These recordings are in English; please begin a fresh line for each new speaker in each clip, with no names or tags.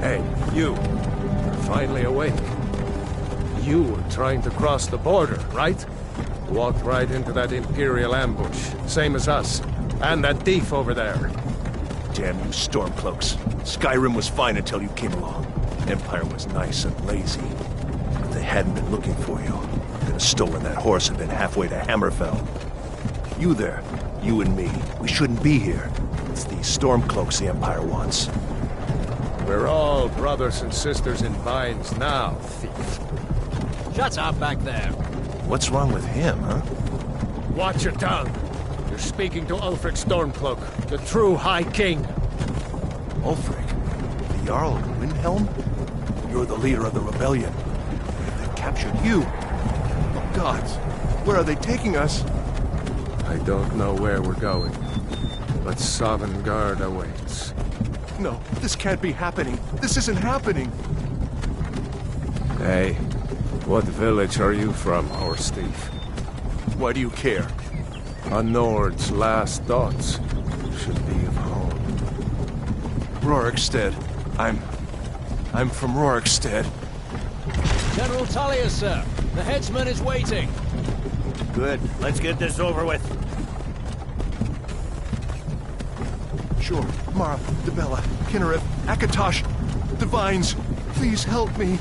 Hey, you. You're finally awake. You were trying to cross the border, right? Walked right into that Imperial ambush, same as us. And that thief over there.
Damn you Stormcloaks. Skyrim was fine until you came along. Empire was nice and lazy. If they hadn't been looking for you, could have stolen that horse and been halfway to Hammerfell. You there, you and me, we shouldn't be here. It's these Stormcloaks the Empire wants.
We're all brothers and sisters in binds now, thief.
Shut up back there.
What's wrong with him, huh?
Watch your tongue. You're speaking to Ulfric Stormcloak, the true High King.
Ulfric? The Jarl of Windhelm? You're the leader of the rebellion. What if they captured you? Oh, gods. Where are they taking us?
I don't know where we're going, but Sovngarde awaits.
No, this can't be happening. This isn't happening.
Hey, what village are you from, horse thief?
Why do you care?
A Nord's last thoughts should be of home.
Rorikstead. I'm from Rorikstead.
General Tullius, sir. The headsman is waiting.
Good. Let's get this over with.
Sure. Mara, Dibella, Kinnereth, Akatosh, the Vines. Please help me.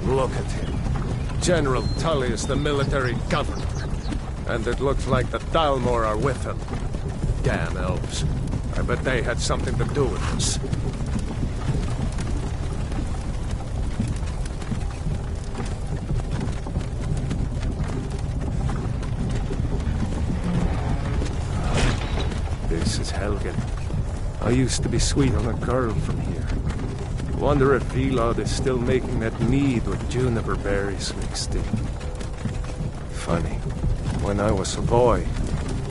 Look at him. General Tullius, the military governor. And it looks like the Thalmor are with him. Damn elves. I bet they had something to do with this. This is Helgen. I used to be sweet on a girl from here. Wonder if Vilod is still making that mead with juniper berries mixed in. Funny. When I was a boy,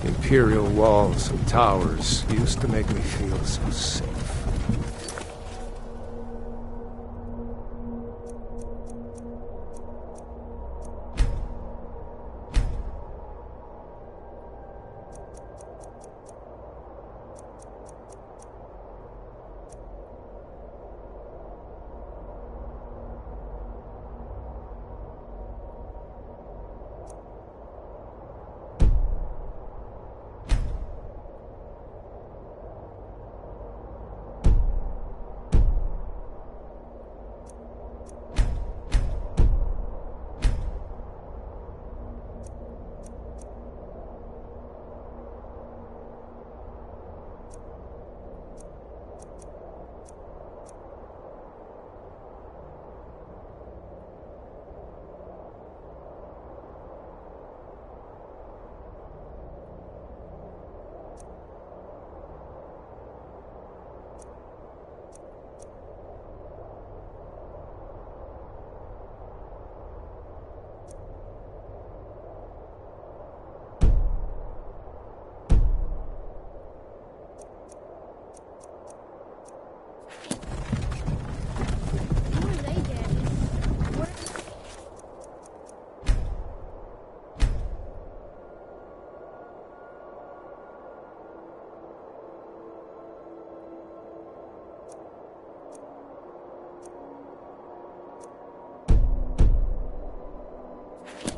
Imperial walls and towers used to make me feel so safe.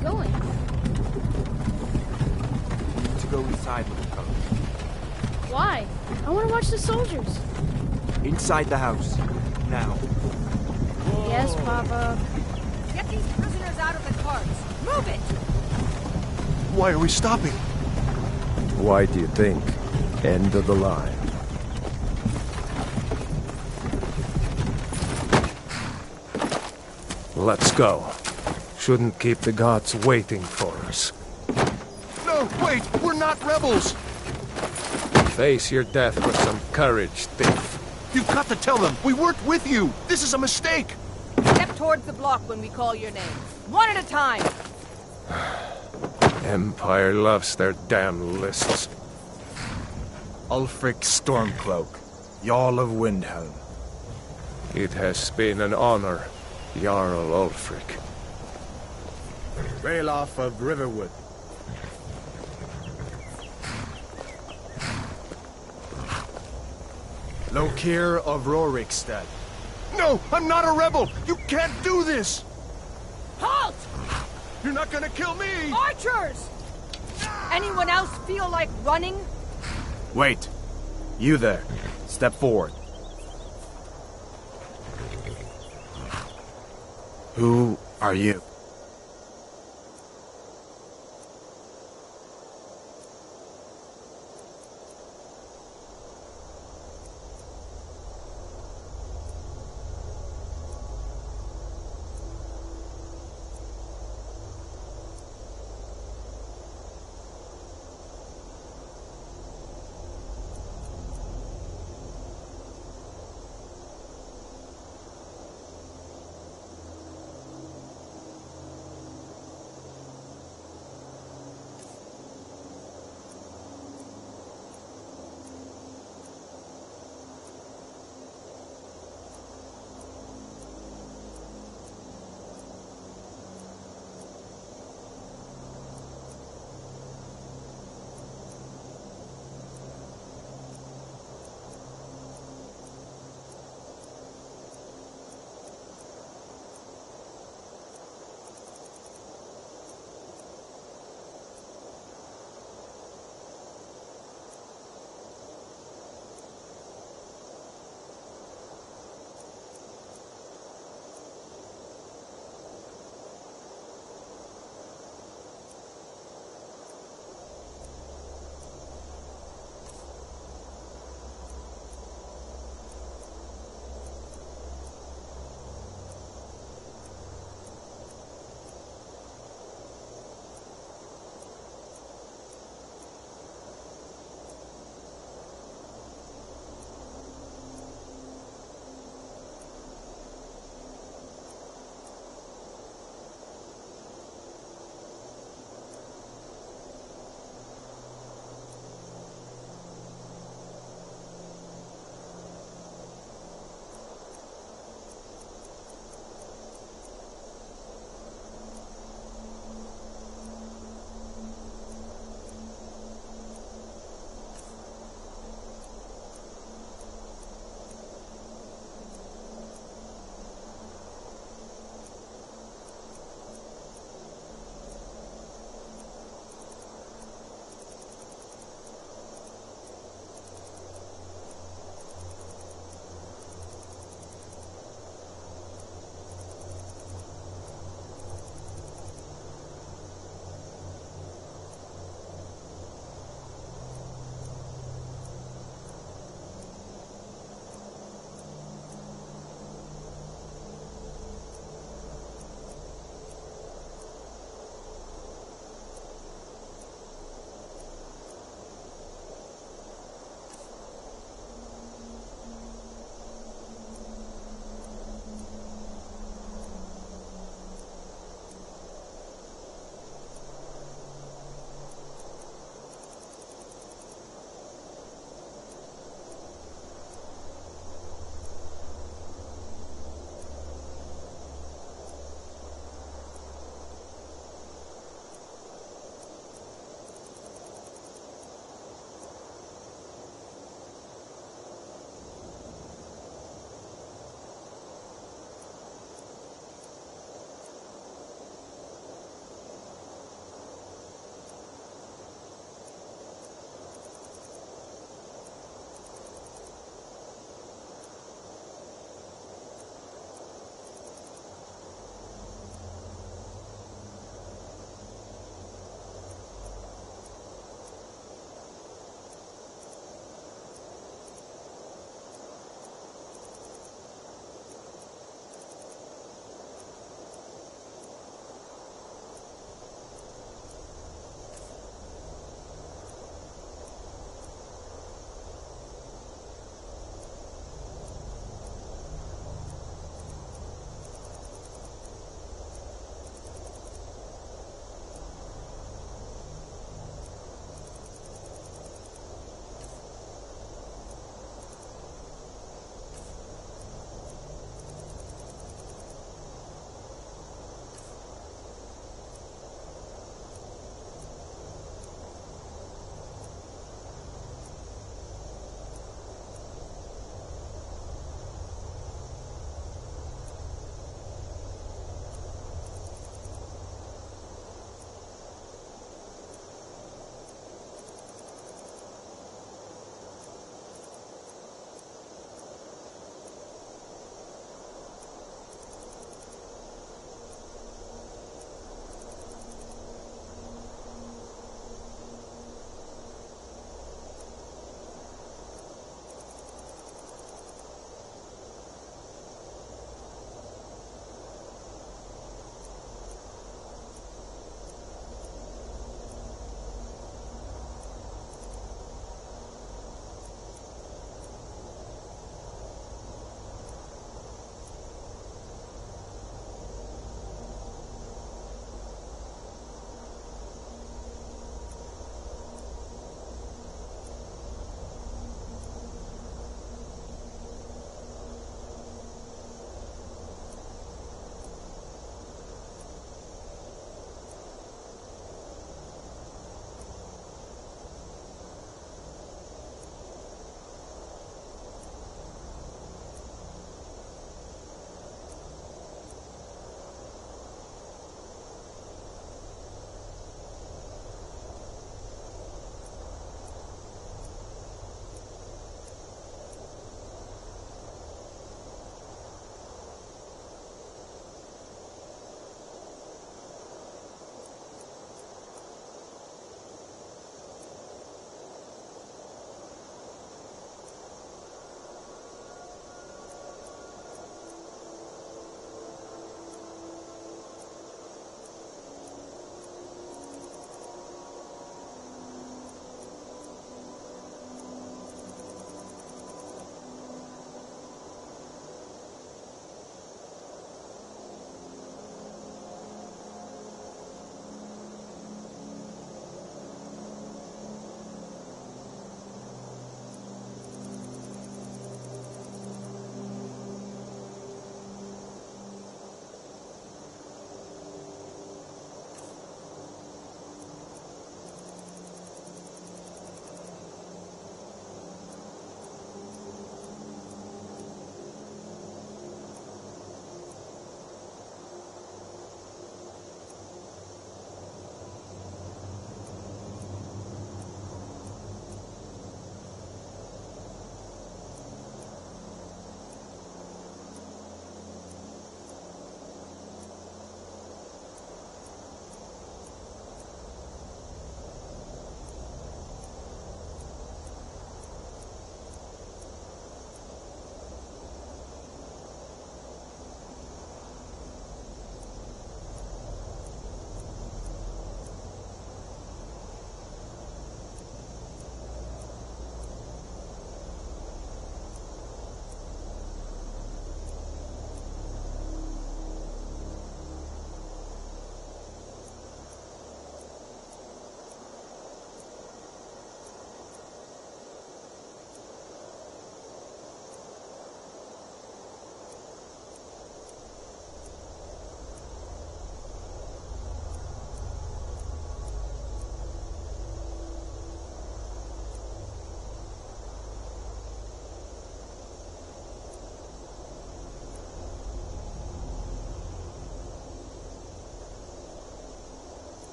Going.
To go inside with the coach.
Why? I want to watch the soldiers.
Inside the house. Now.
Yes, Papa.
Get these prisoners out of the carts. Move it!
Why are we stopping?
Why do you think? End of the line. Let's go. Shouldn't keep the gods waiting for us.
No, wait! We're not rebels!
Face your death with some courage, thief.
You've got to tell them! We weren't with you! This is a mistake!
Step towards the block when we call your name. One at a time!
Empire loves their damn lists.
Ulfric Stormcloak, Jarl of Windhelm.
It has been an honor, Jarl Ulfric.
Ralof of Riverwood. Lokir of Rorikstead.
No, I'm not a rebel! You can't do this!
Halt!
You're not gonna kill me!
Archers! Anyone else feel like running?
Wait. You there. Step forward. Who are you?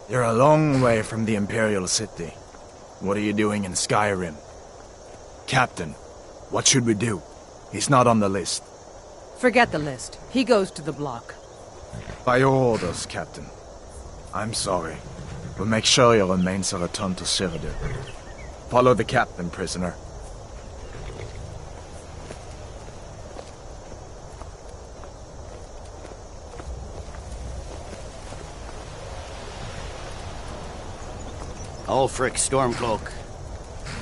You're a long way from the Imperial City. What are you doing in Skyrim? Captain, what should we do? He's not on the list.
Forget the list. He goes to the block.
By your orders, Captain. I'm sorry. We'll make sure your remains are returned to Cyrodiil. Follow the captain, prisoner.
Ulfric Stormcloak.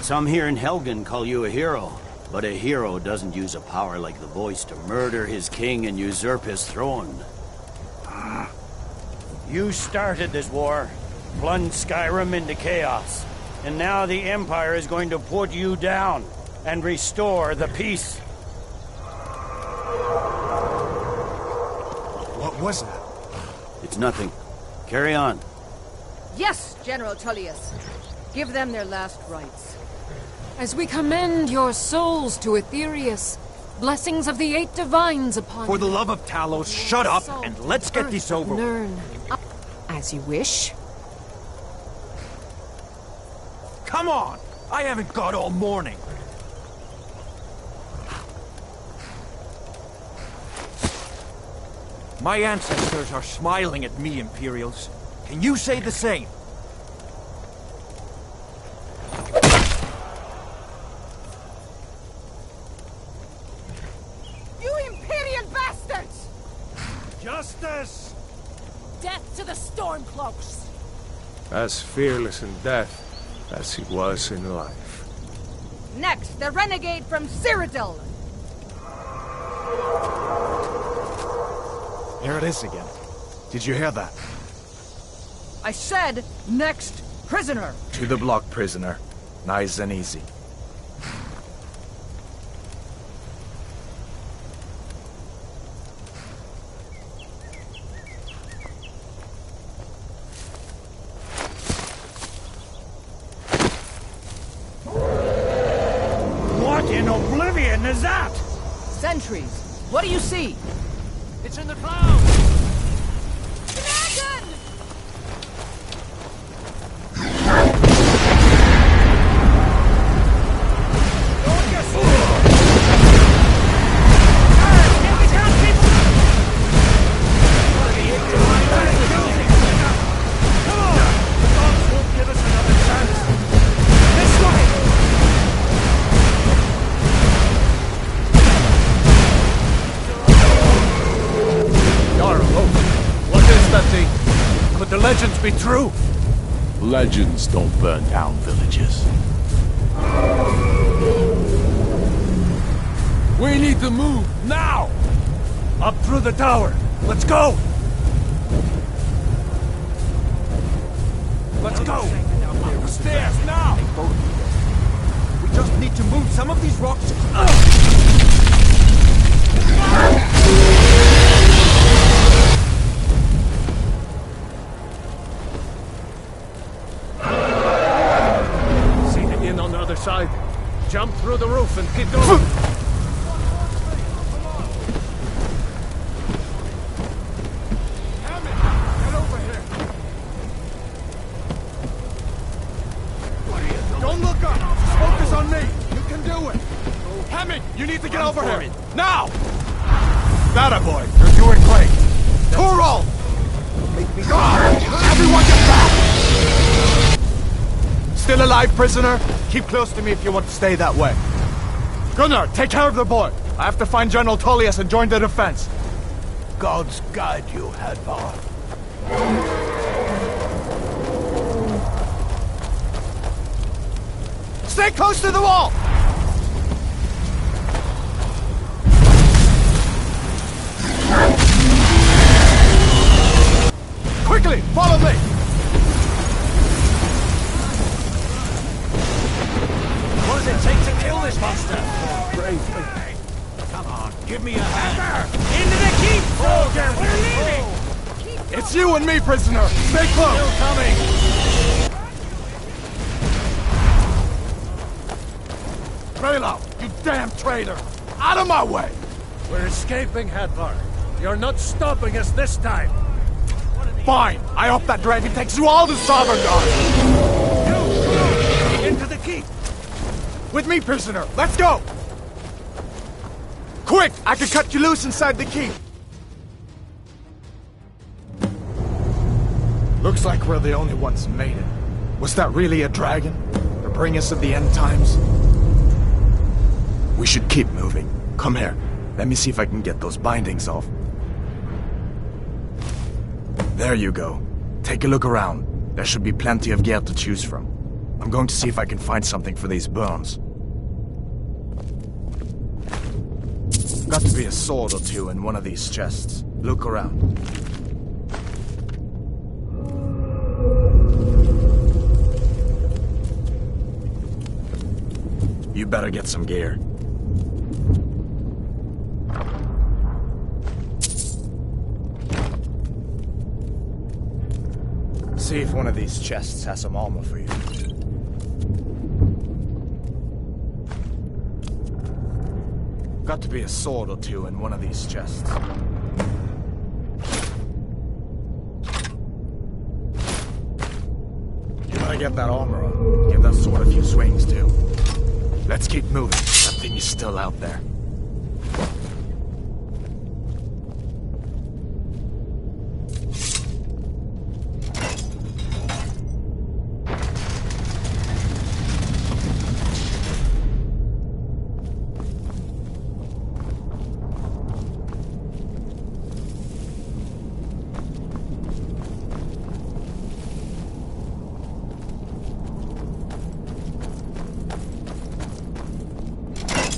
Some here in Helgen call you a hero, but a hero doesn't use a power like the voice to murder his king and usurp his throne. You started this war, plunged Skyrim into chaos, and now the Empire is going to put you down and restore the peace.
What was that?
It's nothing. Carry on.
Yes, General Tullius. Give them their last rites.
As we commend your souls to Aetherius, blessings of the 8 divines upon
For the
you.
love of Talos, shut up and let's get this over with.
Nern. As you wish.
Come on! I haven't got all morning. My ancestors are smiling at me, Imperials. Can you say the same?
You Imperial bastards!
Justice!
Death to the Stormcloaks!
As fearless in death as he was in life.
Next, the renegade from Cyrodiil!
Here it is again. Did you hear that?
I said, next prisoner!
To the block, prisoner. Nice and easy.
What in oblivion is that?
Sentries, what do you see?
It's in the clouds!
Dragon!
Could the legends be true?
Legends don't burn down villages.
We need to move, now! Up through the tower. Let's go! Let's go! Upstairs, now! We just need to move some of these rocks.
See the inn on the other side. Jump through the roof and keep going.
Don't look up! Just focus on me! You can do it! Hammond, you need to get over here! Now! That boy! You're doing great! Toro! Make me go! Everyone get back!
Still alive, prisoner? Keep close to me if you want to stay that way. Gunnar, take care of the boy. I have to find General Tullius and join the defense.
Gods guide you, Hadvar.
Stay close to the wall! Quickly, follow me!
What does it take to kill this monster?
Come on, give me a hand!
Into the keep, soldier! We're leaving!
It's you and me, prisoner! Stay close!
Still coming!
Raylo, you damn traitor! Out of my way!
We're escaping, Hadvar. You're not stopping us this time. Fine. I hope that dragon takes you all to Sovngarde.
Into the keep!
With me, prisoner. Let's go! Quick! I can cut you loose inside the keep. Looks like we're the only ones who made it. Was that really a dragon? To bring us to the end times? We should keep moving. Come here. Let me see if I can get those bindings off. There you go. Take a look around. There should be plenty of gear to choose from. I'm going to see if I can find something for these burns. Got to be a sword or two in one of these chests. Look around. You better get some gear. See if one of these chests has some armor for you. Got to be a sword or two in one of these chests. You better get that armor on. Give that sword a few swings too. Let's keep moving. That thing is still out there.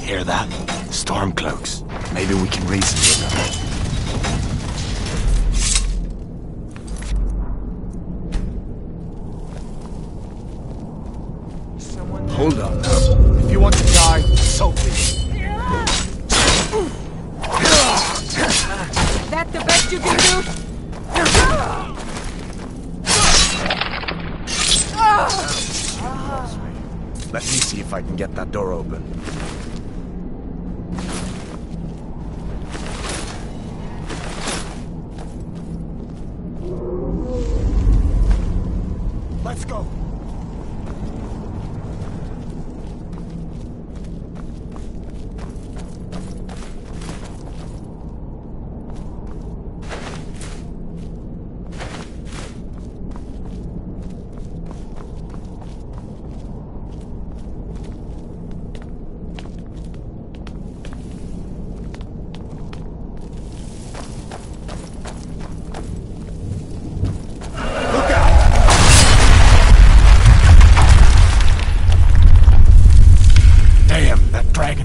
Hear that? Stormcloaks. Maybe we can reason with them. Hold on now. If you want to die, so be it.
That the best you can do?
Let me see if I can get that door open. Let's go.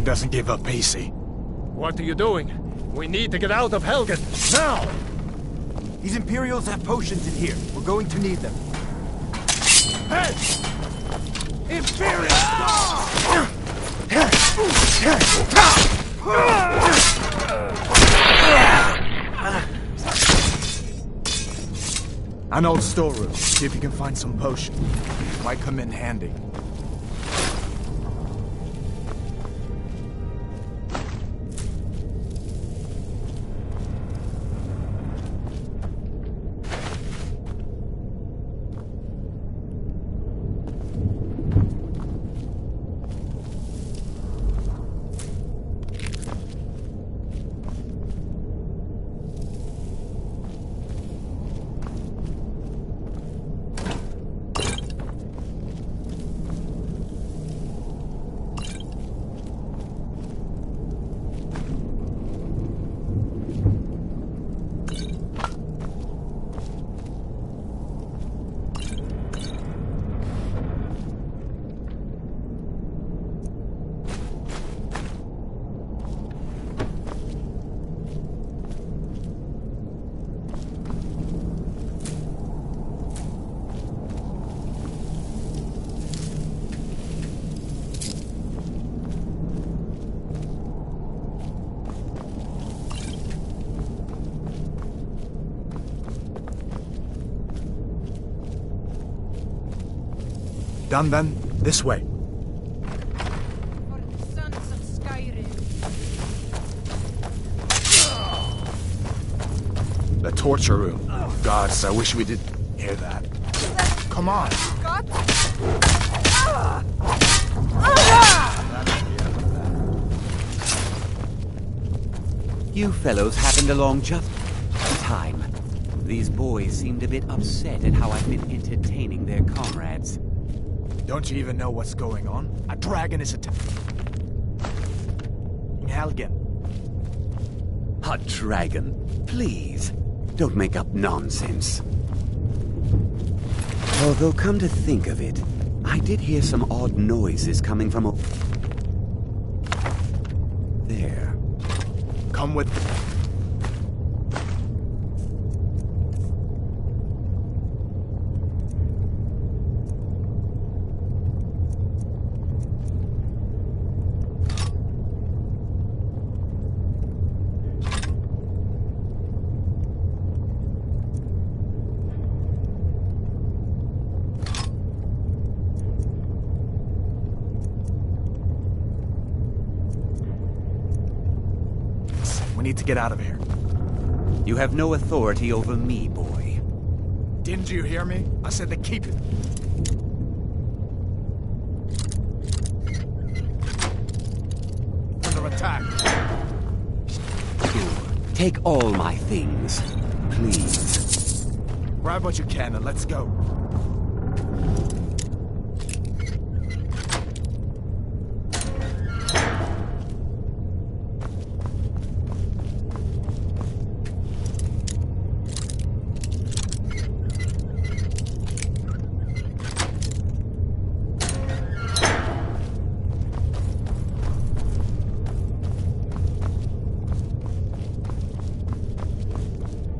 Doesn't give up easy.
What are you doing? We need to get out of Helgen, now!
These Imperials have potions in here. We're going to need them.
Hey! Imperial!
An old storeroom. See if you can find some potion. Might come in handy. Done then? This way.
For the sons of Skyrim.
The torture room. Gods, I wish we did hear that. Come on.
You fellows happened along just in time. These boys seemed a bit upset at how I've been entertaining their comrades.
Don't you even know what's going on? A dragon is attacking Helgen.
A dragon? Please, don't make up nonsense. Although, come to think of it, I did hear some odd noises coming from there.
Come with... We need to get out of here.
You have no authority over me, boy.
Didn't you hear me? I said to keep it. Under attack.
Take all my things, please.
Grab what you can and let's go.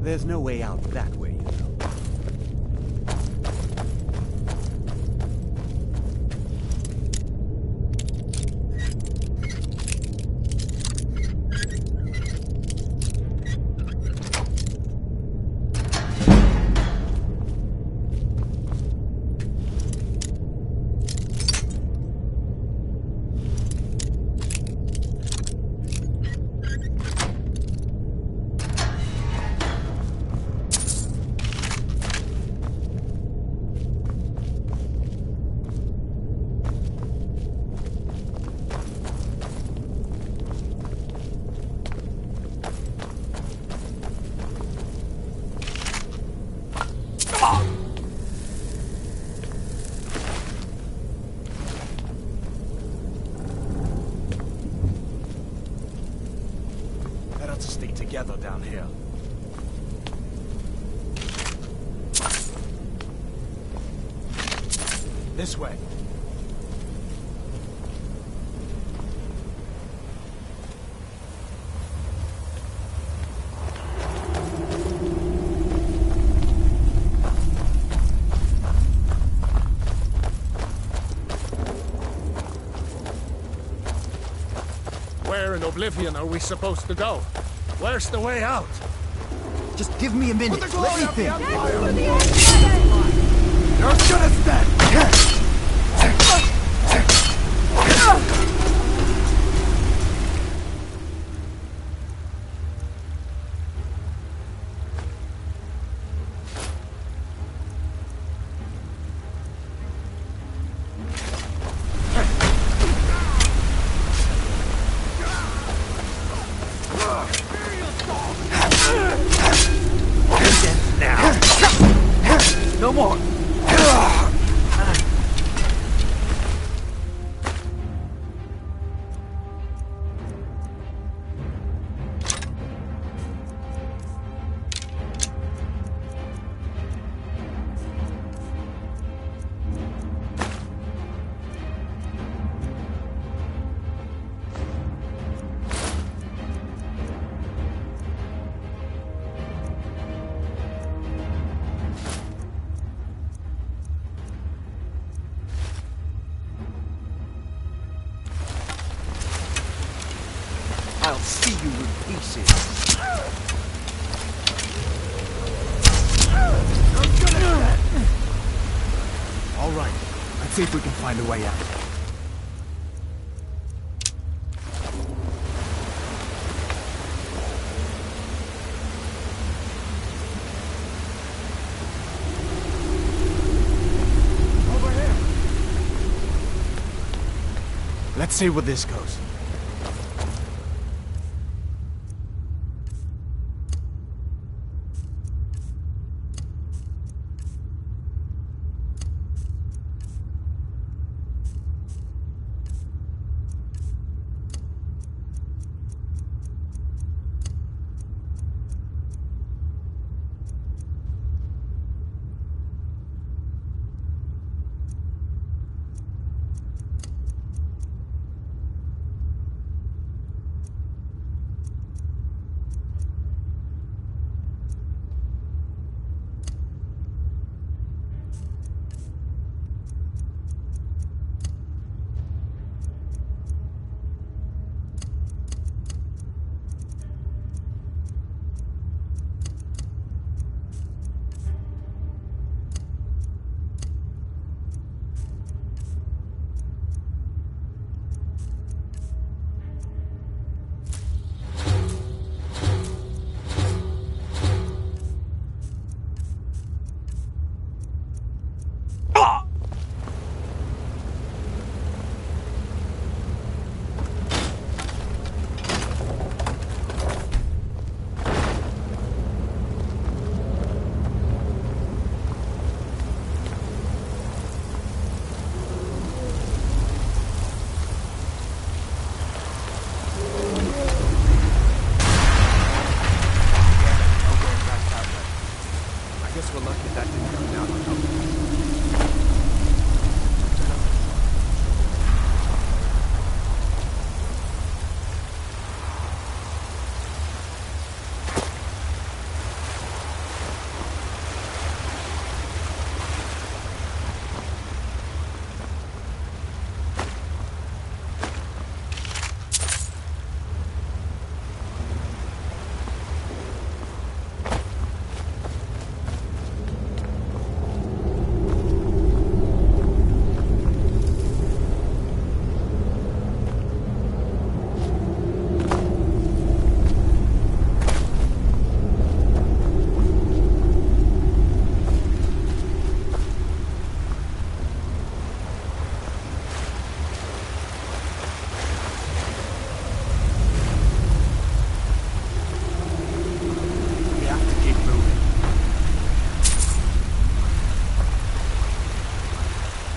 There's no way out that way, you know. Better to stay together down here. This way.
Where in Oblivion are we supposed to go? Where's the way out?
Just give me a minute. Let me think.
You're gonna stand!
No more. I'll see you in pieces.
All right, let's see if we can find a way out. Let's see where this goes.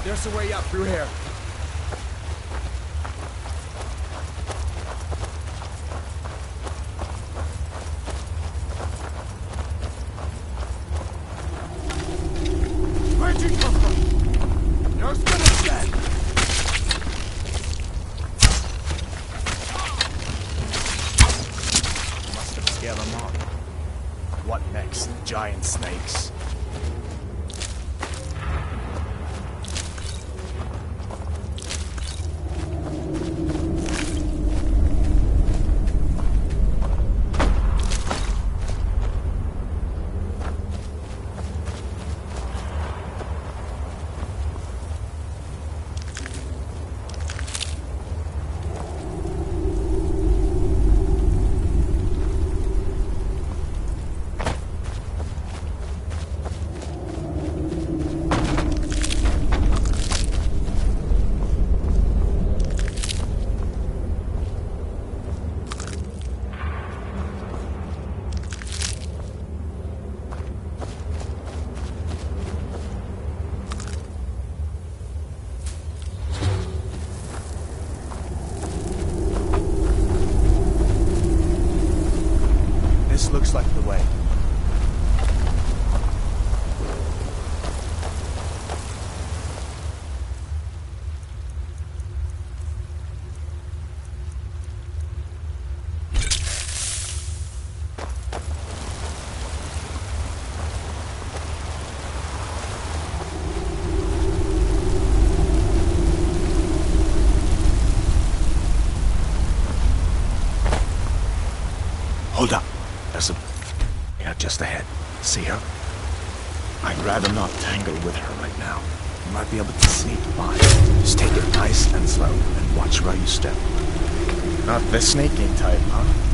There's a way up through here. Where'd you come from? You're as good as dead.
Must have scared them off. What next? Giant snakes. Looks like the way. Hold up. There's a... Yeah, just ahead. See her? I'd rather not tangle with her right now. You might be able to sneak by. Just take it nice and slow, and watch where you step. Not the sneaking type, huh?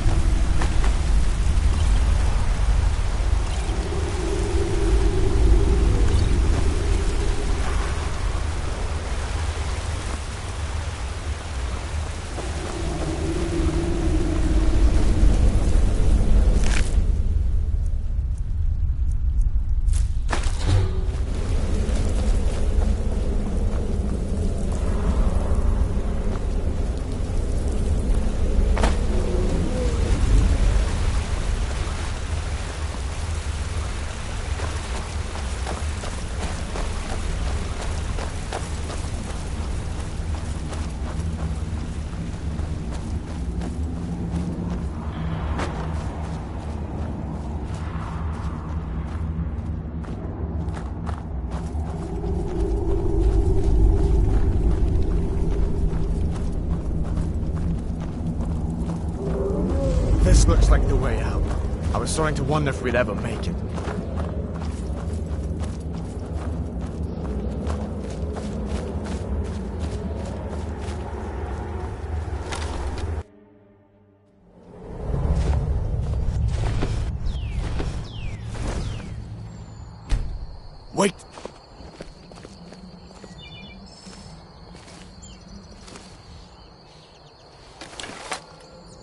starting to wonder if we'd ever make it. Wait!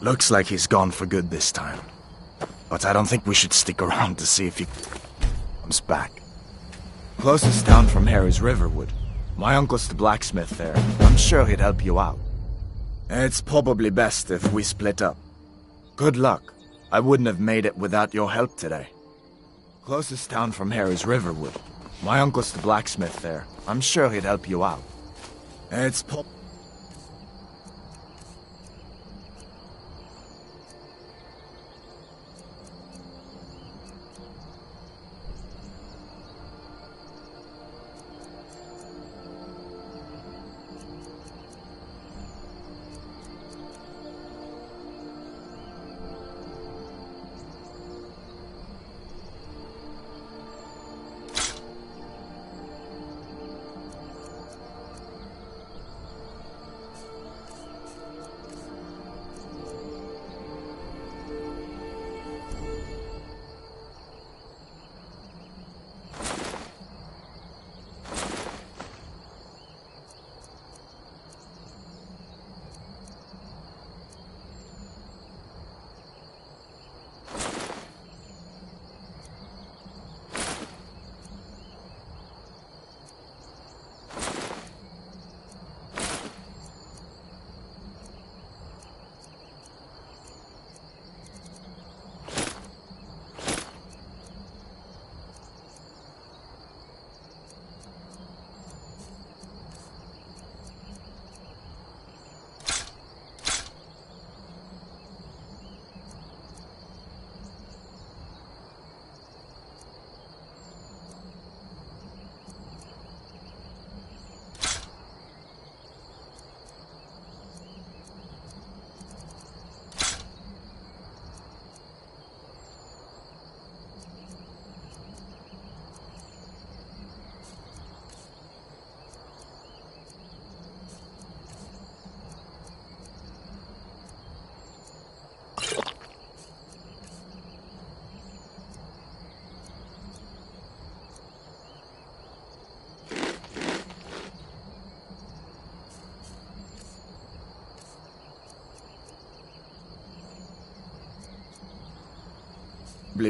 Looks like he's gone for good this time. But I don't think we should stick around to see if he comes back. Closest town from here is Riverwood. My uncle's the blacksmith there. I'm sure he'd help you out. It's probably best if we split up. Good luck. I wouldn't have made it without your help today. Closest town from here is Riverwood. My uncle's the blacksmith there. I'm sure he'd help you out. It's probably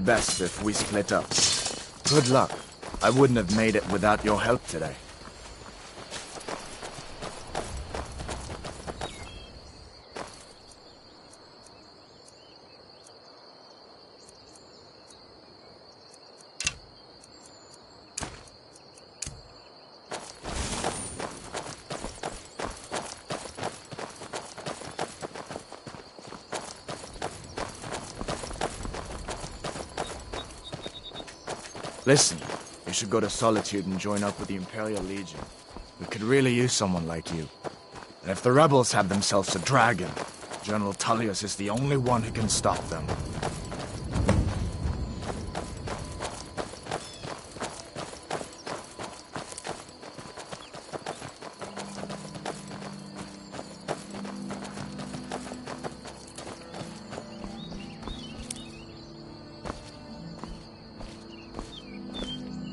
best if we split up. Good luck. I wouldn't have made it without your help today. Listen, you should go to Solitude and join up with the Imperial Legion. We could really use someone like you. And if the rebels have themselves a dragon, General Tullius is the only one who can stop them.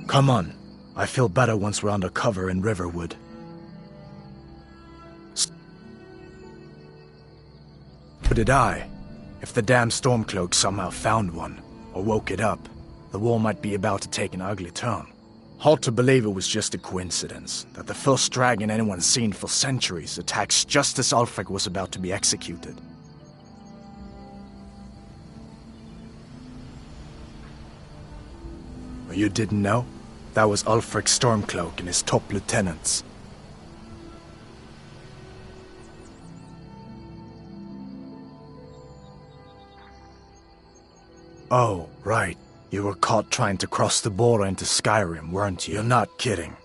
Come on. I feel better once we're under cover in Riverwood. But did I? If the damn Stormcloak somehow found one, or woke it up, the war might be about to take an ugly turn. Hard to believe it was just a coincidence, that the first dragon anyone's seen for centuries attacks just as Ulfric was about to be executed. You didn't know? That was Ulfric's Stormcloak and his top lieutenants. Oh, right. You were caught trying to cross the border into Skyrim, weren't you? You're not kidding.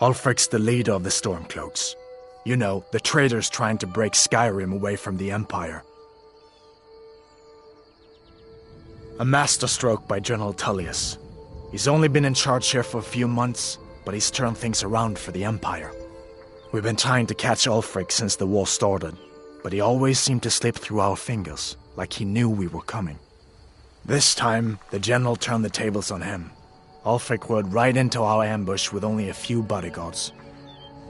Ulfric's the leader of the Stormcloaks. You know, the traitors trying to break Skyrim away from the Empire. A masterstroke by General Tullius. He's only been in charge here for a few months, but he's turned things around for the Empire. We've been trying to catch Ulfric since the war started, but he always seemed to slip through our fingers, like he knew we were coming. This time, the General turned the tables on him. Ulfric rode right into our ambush with only a few bodyguards.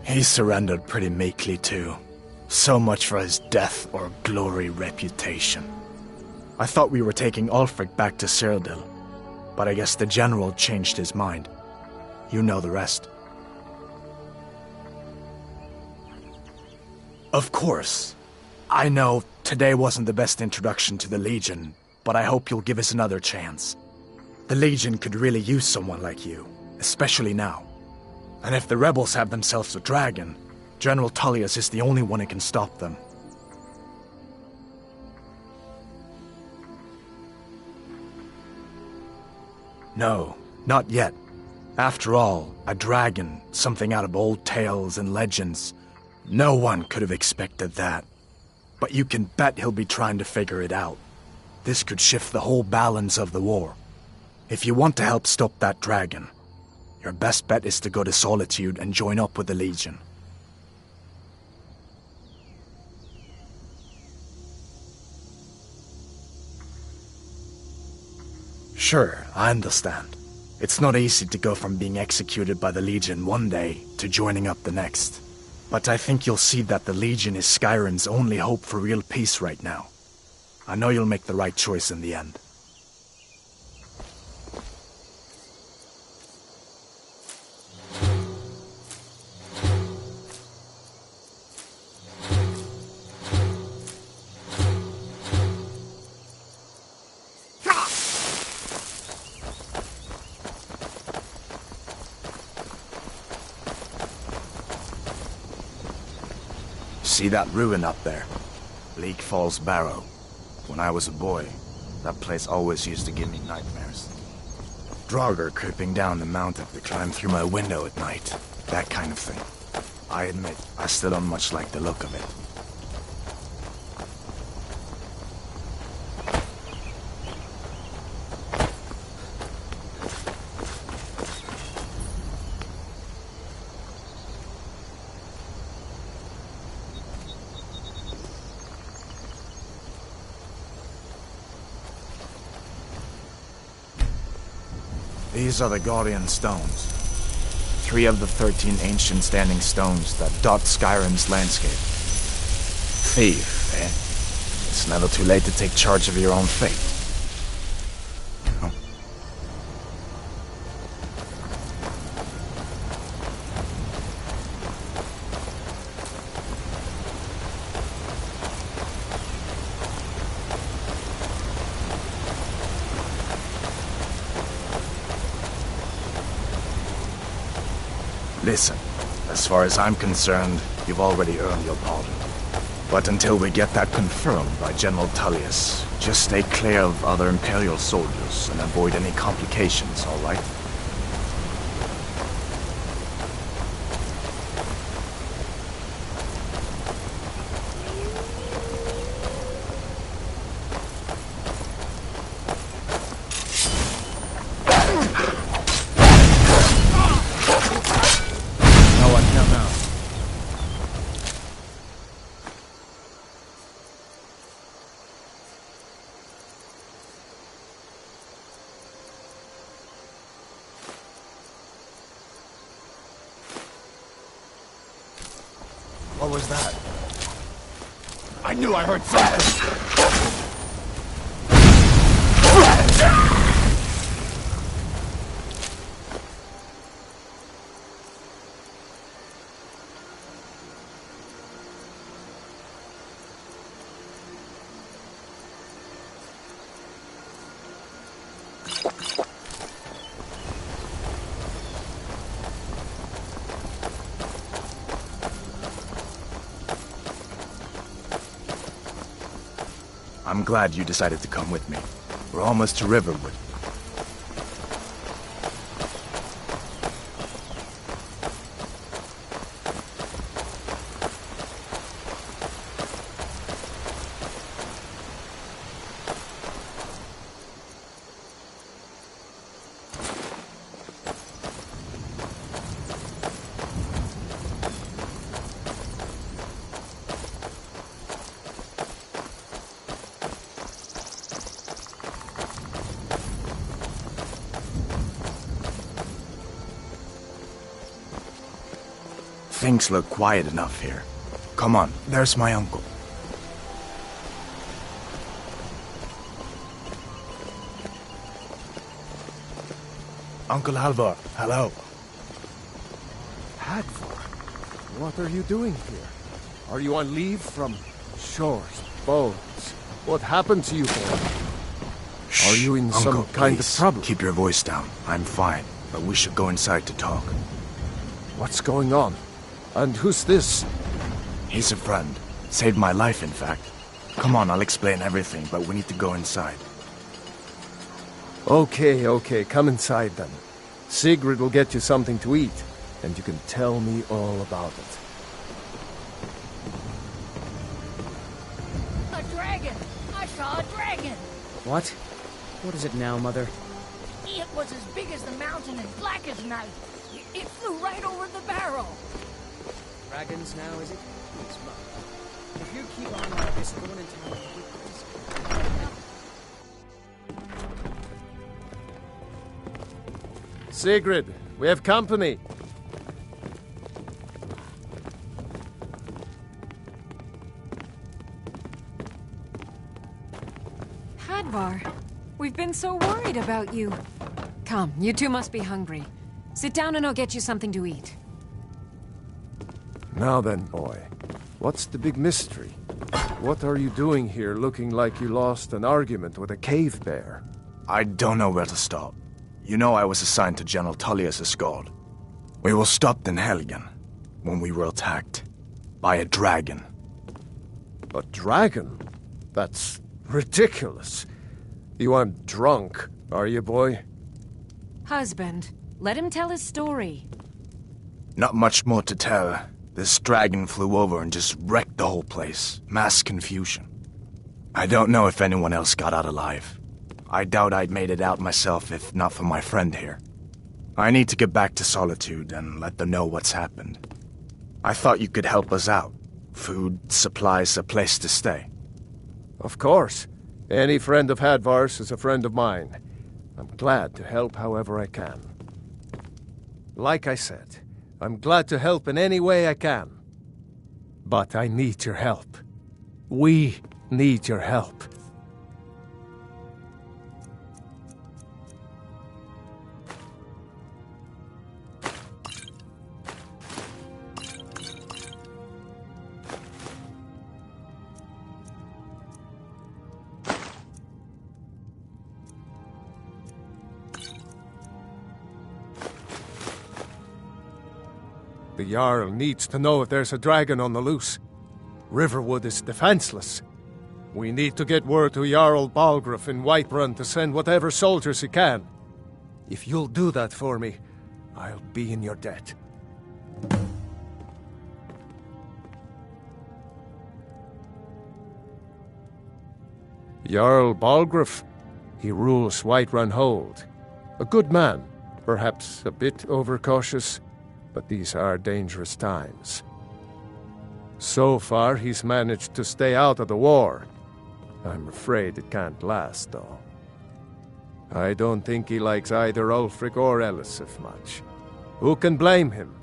He surrendered pretty meekly too. So much for his death or glory reputation. I thought we were taking Ulfric back to Cyrodiil, but I guess the General changed his mind. You know the rest. Of course. I know today wasn't the best introduction to the Legion, but I hope you'll give us another chance. The Legion could really use someone like you, especially now. And if the rebels have themselves a dragon, General Tullius is the only one who can stop them. No, not yet. After all, a dragon, something out of old tales and legends. No one could have expected that. But you can bet he'll be trying to figure it out. This could shift the whole balance of the war. If you want to help stop that dragon, your best bet is to go to Solitude and join up with the Legion. Sure, I understand. It's not easy to go from being executed by the Legion one day to joining up the next. But I think you'll see that the Legion is Skyrim's only hope for real peace right now. I know you'll make the right choice in the end. See that ruin up there? Bleak Falls Barrow. When I was a boy, that place always used to give me nightmares. Draugr creeping down the mountain to climb through my window at night. That kind of thing. I admit, I still don't much like the look of it. These are the Guardian Stones. 3 of the 13 ancient standing stones that dot Skyrim's landscape. Thief, eh? It's never too late to take charge of your own fate. Huh? Listen, as far as I'm concerned, you've already earned your pardon. But until we get that confirmed by General Tullius, just stay clear of other Imperial soldiers and avoid any complications, all right? What was that?
I knew I heard something!
I'm glad you decided to come with me. We're almost to Riverwood. Things look quiet enough here. Come on, there's my uncle. Uncle Halvor, hello.
Hadvar, what are you doing here? Are you on leave from shores, boats? What happened to you, boy? Are you in some kind of trouble?
Keep your voice down. I'm fine, but we should go inside to talk.
What's going on? And who's this?
He's a friend. Saved my life, in fact. Come on, I'll explain everything, but we need to go inside.
Okay, come inside then. Sigrid will get you something to eat, and you can tell me all about it.
A dragon! I saw a dragon!
What? What is it now, Mother?
It was as big as the mountain and black as night. It flew right over the barrel.
Dragons now, is it? If you keep on like this, everyone in town will be crazy.
Sigrid, we have company.
Hadvar, we've been so worried about you. Come, you two must be hungry. Sit down and I'll get you something to eat.
Now then, boy, what's the big mystery? What are you doing here looking like you lost an argument with a cave bear?
I don't know where to start. You know I was assigned to General Tullius' guard. We were stopped in Helgen when we were attacked by a dragon.
A dragon? That's ridiculous. You aren't drunk, are you, boy?
Husband, let him tell his story.
Not much more to tell. This dragon flew over and just wrecked the whole place. Mass confusion. I don't know if anyone else got out alive. I doubt I'd made it out myself if not for my friend here. I need to get back to Solitude and let them know what's happened. I thought you could help us out. Food, supplies, a place to stay.
Of course. Any friend of Hadvar's is a friend of mine. I'm glad to help however I can. Like I said, I'm glad to help in any way I can. But I need your help. We need your help. The Jarl needs to know if there's a dragon on the loose. Riverwood is defenseless. We need to get word to Jarl Balgruuf in Whiterun to send whatever soldiers he can. If you'll do that for me, I'll be in your debt. Jarl Balgruuf. He rules Whiterun Hold. A good man, perhaps a bit overcautious. But these are dangerous times. So far, he's managed to stay out of the war. I'm afraid it can't last, though. I don't think he likes either Ulfric or Elisif much. Who can blame him?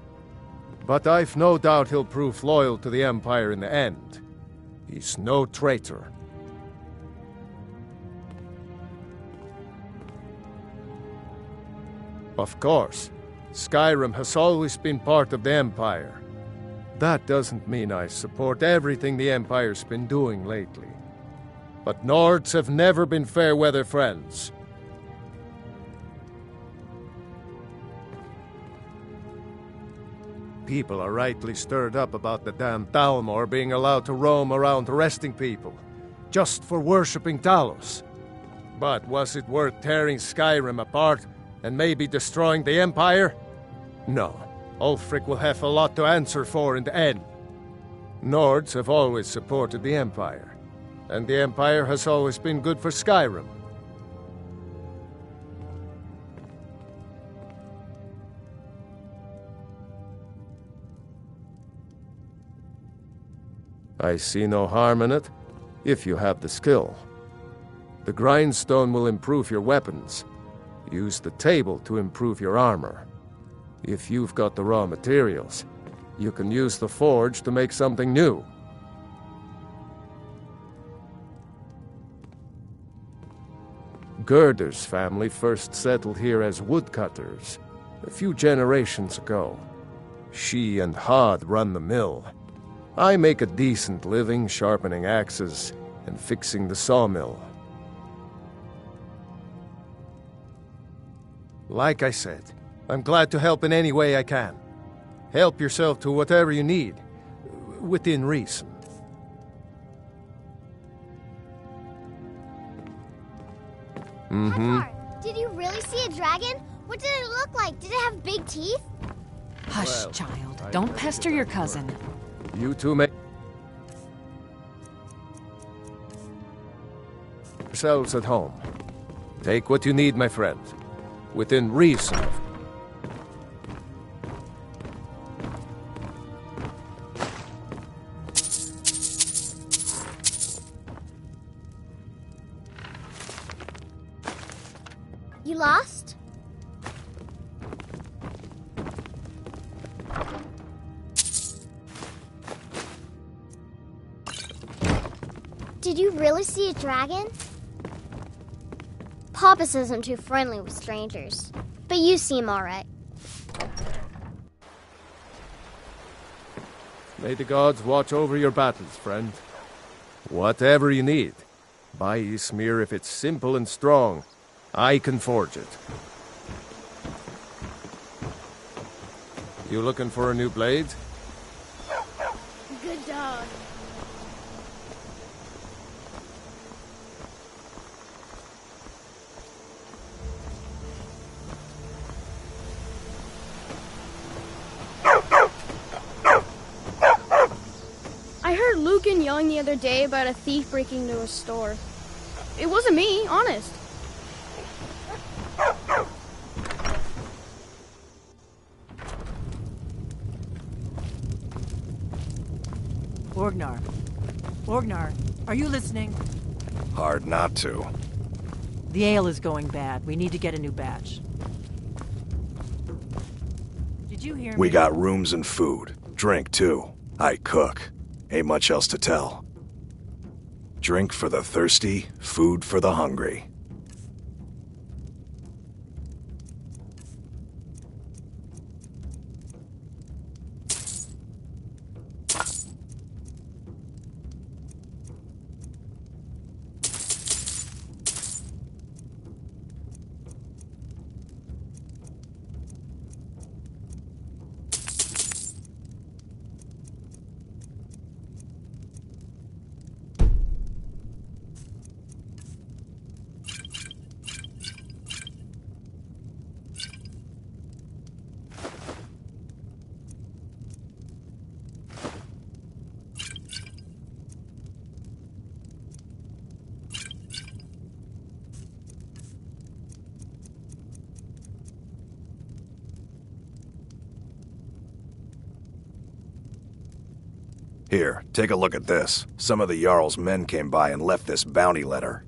But I've no doubt he'll prove loyal to the Empire in the end. He's no traitor. Of course. Skyrim has always been part of the Empire. That doesn't mean I support everything the Empire's been doing lately. But Nords have never been fair-weather friends. People are rightly stirred up about the damn Thalmor being allowed to roam around arresting people, just for worshipping Talos. But was it worth tearing Skyrim apart and maybe destroying the Empire? No. Ulfric will have a lot to answer for in the end. Nords have always supported the Empire, and the Empire has always been good for Skyrim. I see no harm in it, if you have the skill. The grindstone will improve your weapons. Use the table to improve your armor. If you've got the raw materials, You can use the forge to make something new. Gerder's family first settled here as woodcutters a few generations ago. She and Hod run the mill. I make a decent living sharpening axes and fixing the sawmill. Like I said, I'm glad to help in any way I can. Help yourself to whatever you need, within reason.
Hadvar, did you really see a dragon? What did it look like? Did it have big teeth?
Hush,
Well,
child.
I
Don't
never
pester
did
your
that
cousin.
You two make yourselves at home. Take what you need, my friend. Within reason.
You lost? Did you really see a dragon? Papa says I'm too friendly with strangers, but you seem alright.
May the gods watch over your battles, friend. Whatever you need. Buy Ysmir if it's simple and strong. I can forge it. You looking for a new blade?
Good dog.
I heard Lucan yelling the other day about a thief breaking into a store. It wasn't me, honest.
Orgnar. Orgnar, are you listening?
Hard not to.
The ale is going bad. We need to get a new batch. Did you hear me?
We got rooms and food. Drink, too. I cook. Ain't much else to tell. Drink for the thirsty, food for the hungry. Here, take a look at this. Some of the Jarl's men came by and left this bounty letter.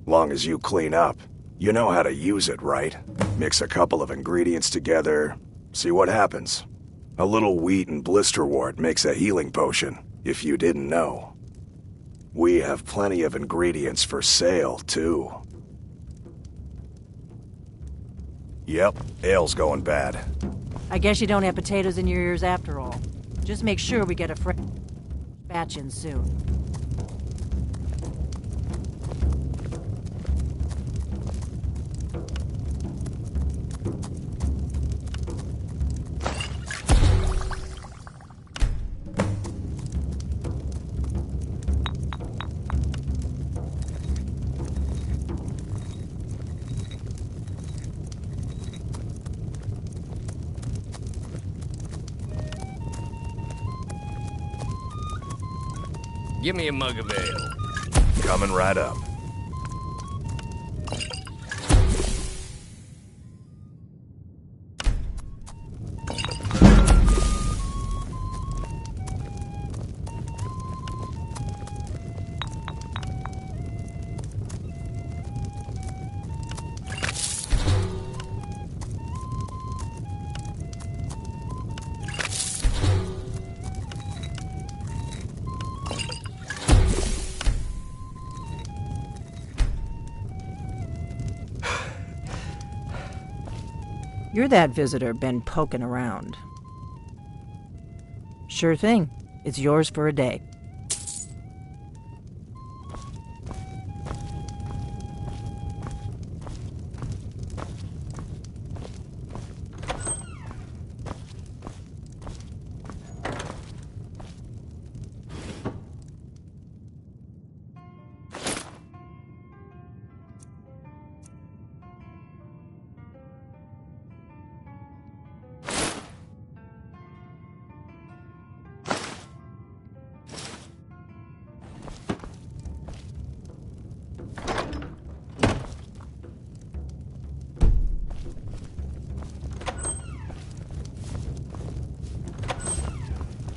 Long as you clean up, you know how to use it, right? Mix a couple of ingredients together, see what happens. A little wheat and blisterwort makes a healing potion, if you didn't know. We have plenty of ingredients for sale, too. Yep, ale's going bad.
I guess you don't have potatoes in your ears after all. Just make sure we get a fresh batch in soon.
Give me a mug of ale.
Coming right up.
You're that visitor been poking around. Sure thing. It's yours for a day.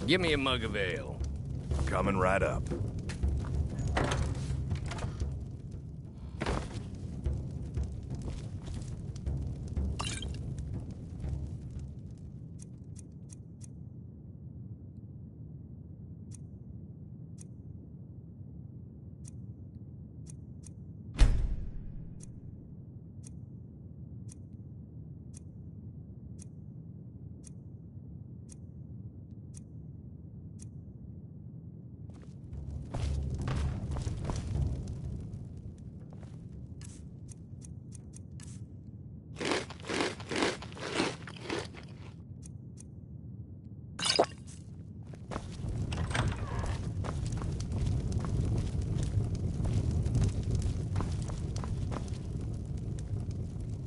Give me a mug of ale.
Coming right up.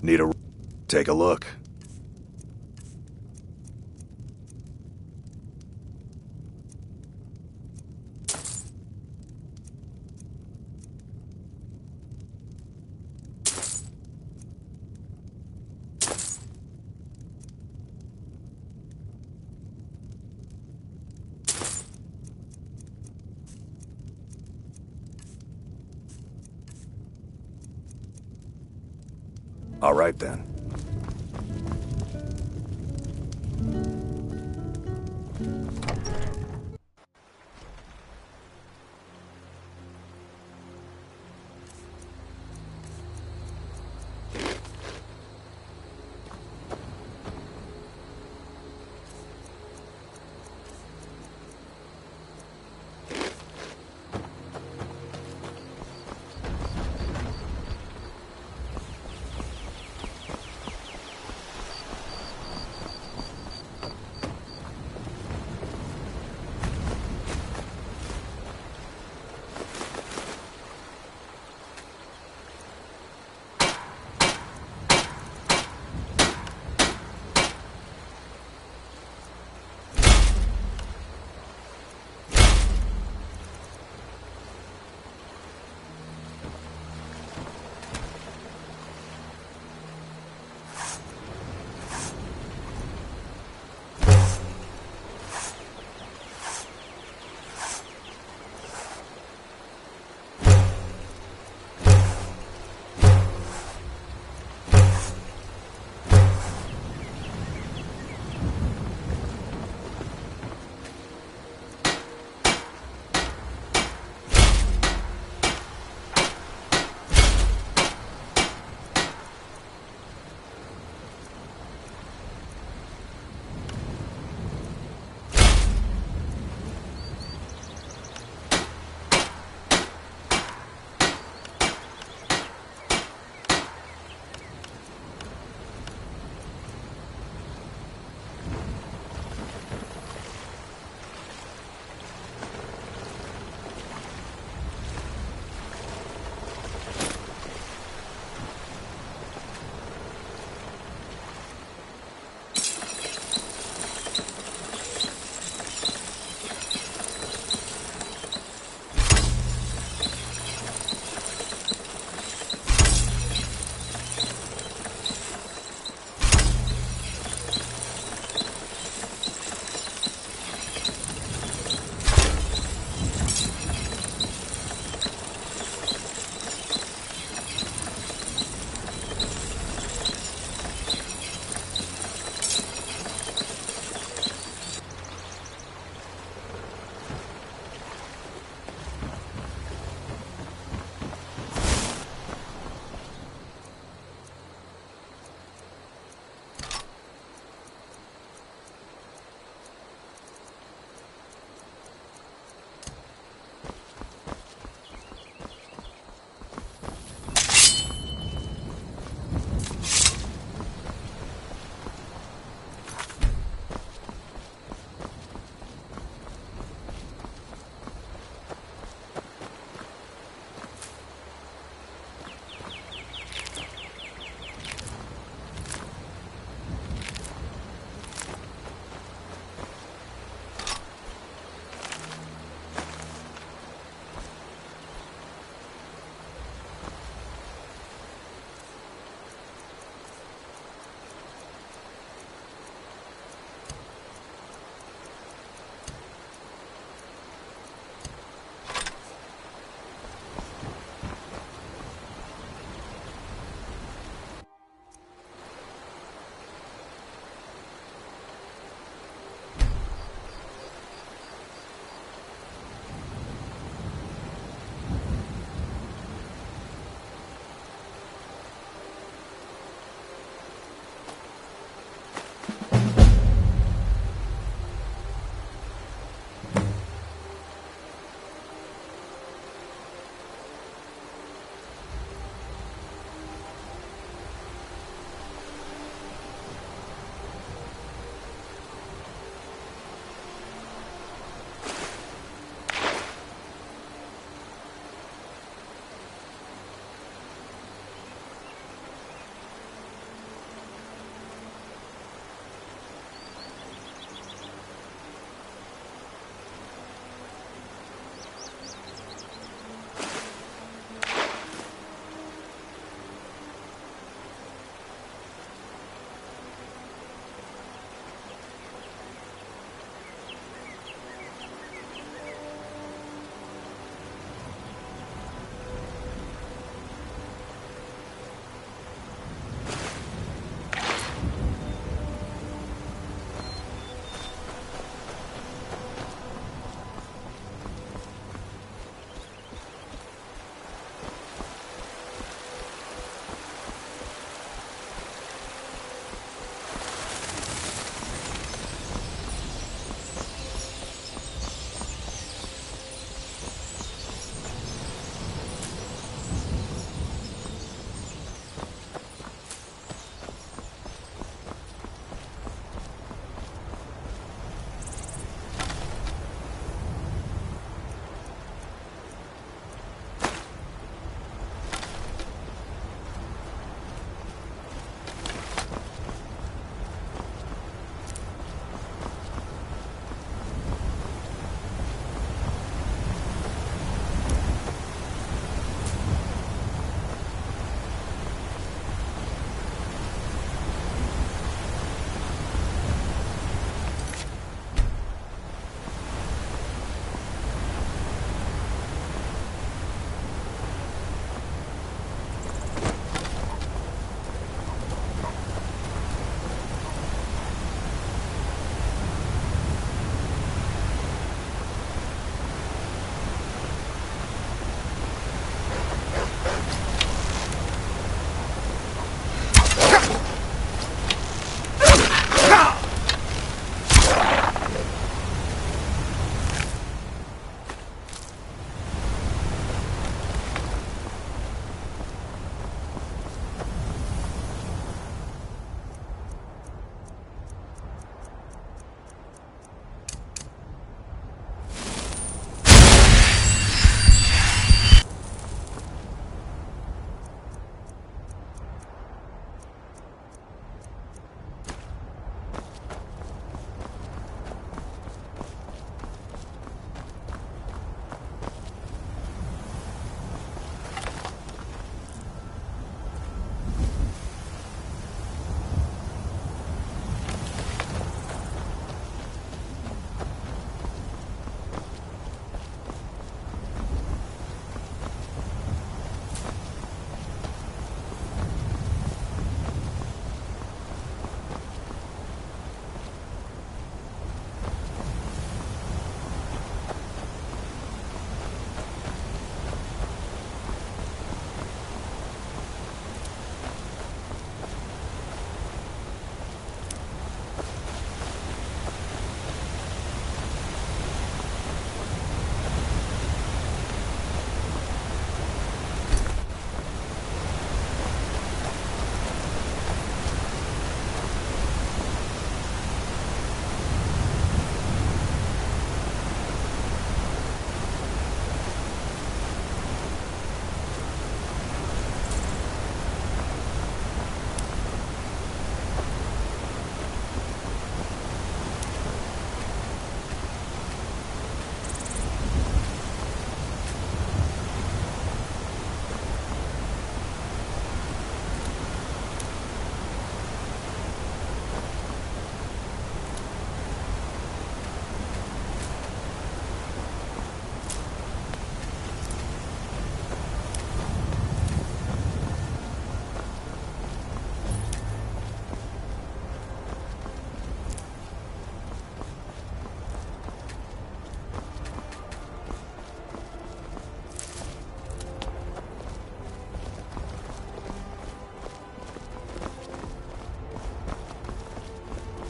Need a... Take a look. All right, then.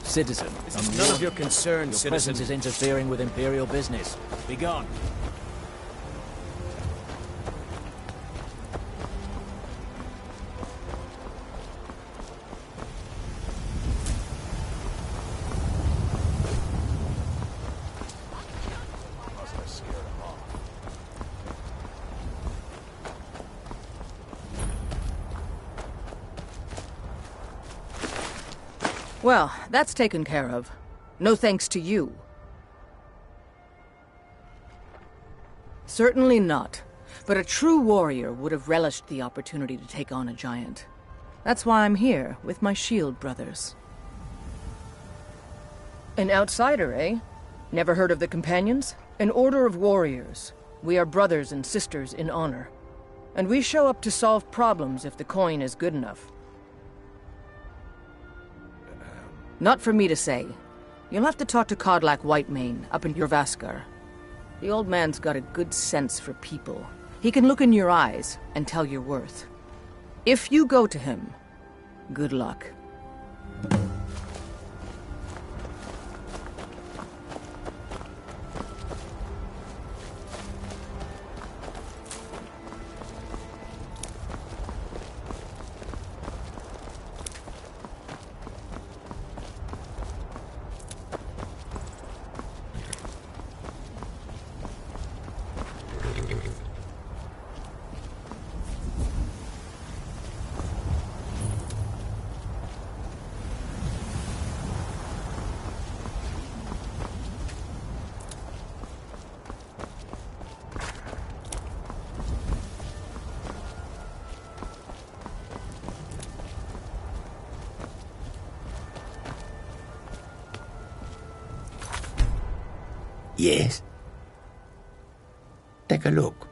Citizen,
This is none of your concern,
your
citizen.
presence is interfering with Imperial business. Be gone.
Well, that's taken care of. No thanks to you. Certainly not. But a true warrior would have relished the opportunity to take on a giant. That's why I'm here, with my shield brothers. An outsider, eh? Never heard of the Companions? An order of warriors. We are brothers and sisters in honor. And we show up to solve problems if the coin is good enough. Not for me to say. You'll have to talk to Codlac Whitemane up in Jorvaskar. The old man's got a good sense for people. He can look in your eyes and tell your worth. If you go to him, good luck.
Yes. Take a look.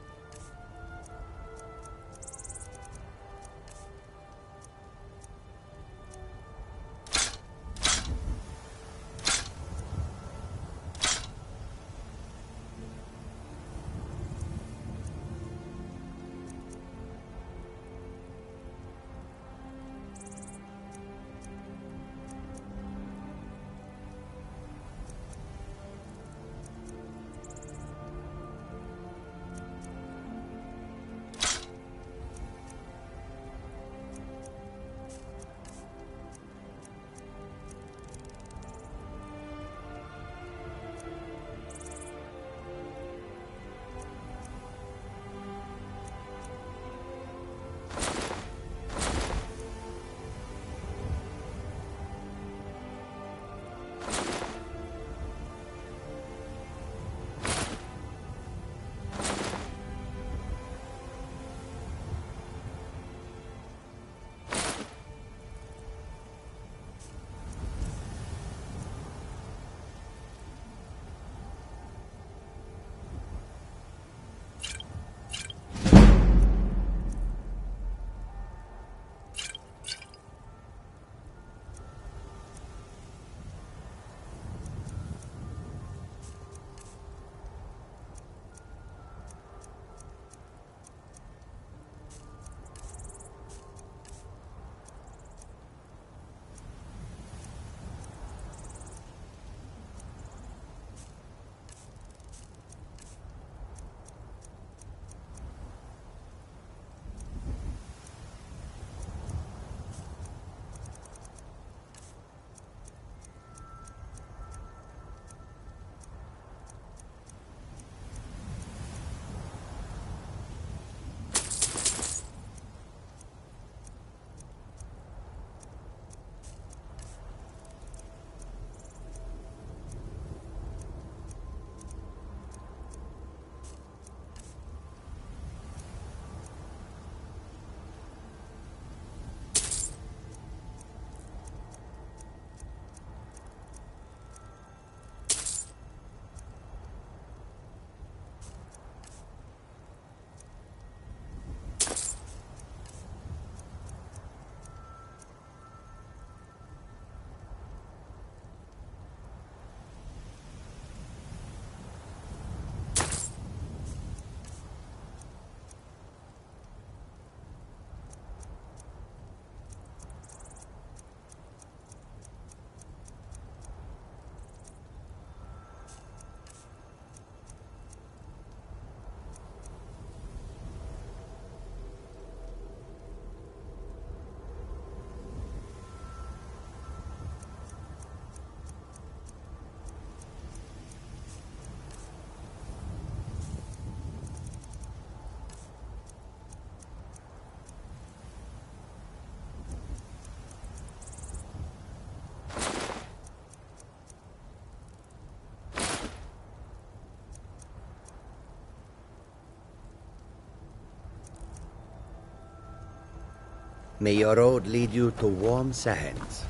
May your road lead you to warm sands.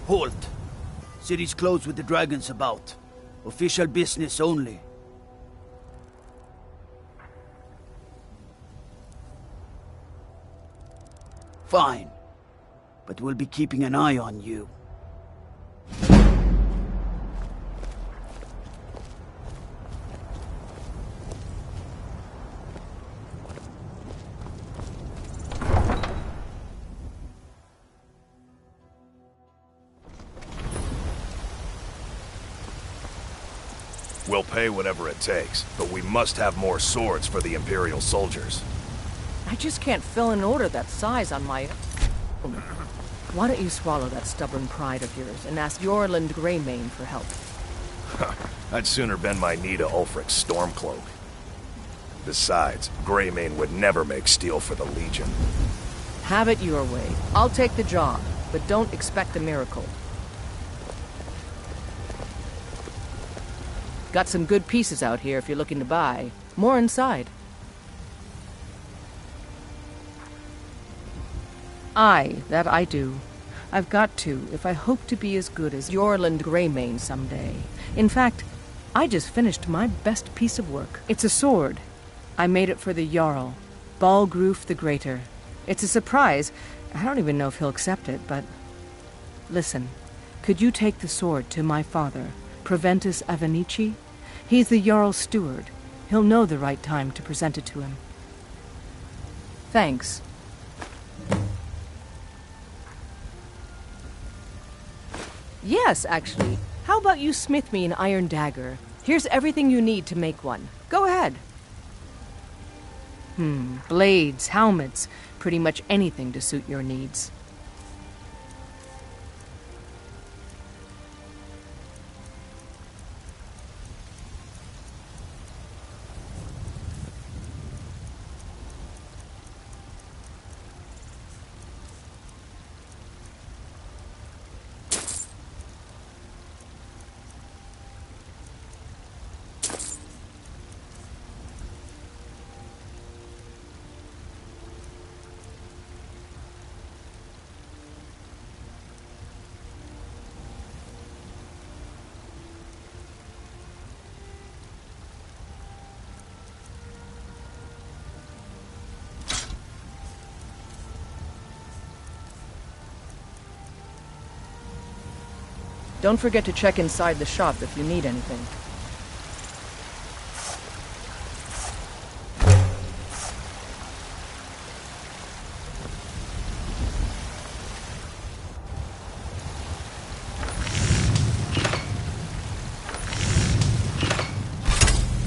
Halt! City's closed with the dragons about. Official business only. Fine. But we'll be keeping an eye on you.
We'll pay whatever it takes, but we must have more swords for the Imperial soldiers.
I just can't fill an order that size on my own. Why don't you swallow that stubborn pride of yours and ask Yorland Greymane for help?
I'd sooner bend my knee to Ulfric's Stormcloak. Besides, Greymane would never make steel for the Legion.
Have it your way. I'll take the job, but don't expect a miracle. Got some good pieces out here if you're looking to buy. More inside. Aye, that I do. I've got to, if I hope to be as good as Yorland Greymane someday. In fact, I just finished my best piece of work. It's a sword. I made it for the Jarl, Balgruf the Greater. It's a surprise. I don't even know if he'll accept it, but... Listen, could you take the sword to my father, Proventus Avenici? He's the Jarl's steward. He'll know the right time to present it to him. Thanks. Yes, actually. How about you smith me an iron dagger? Here's everything you need to make one. Go ahead. Blades, helmets, pretty much anything to suit your needs. Don't forget to check inside the shop if you need anything.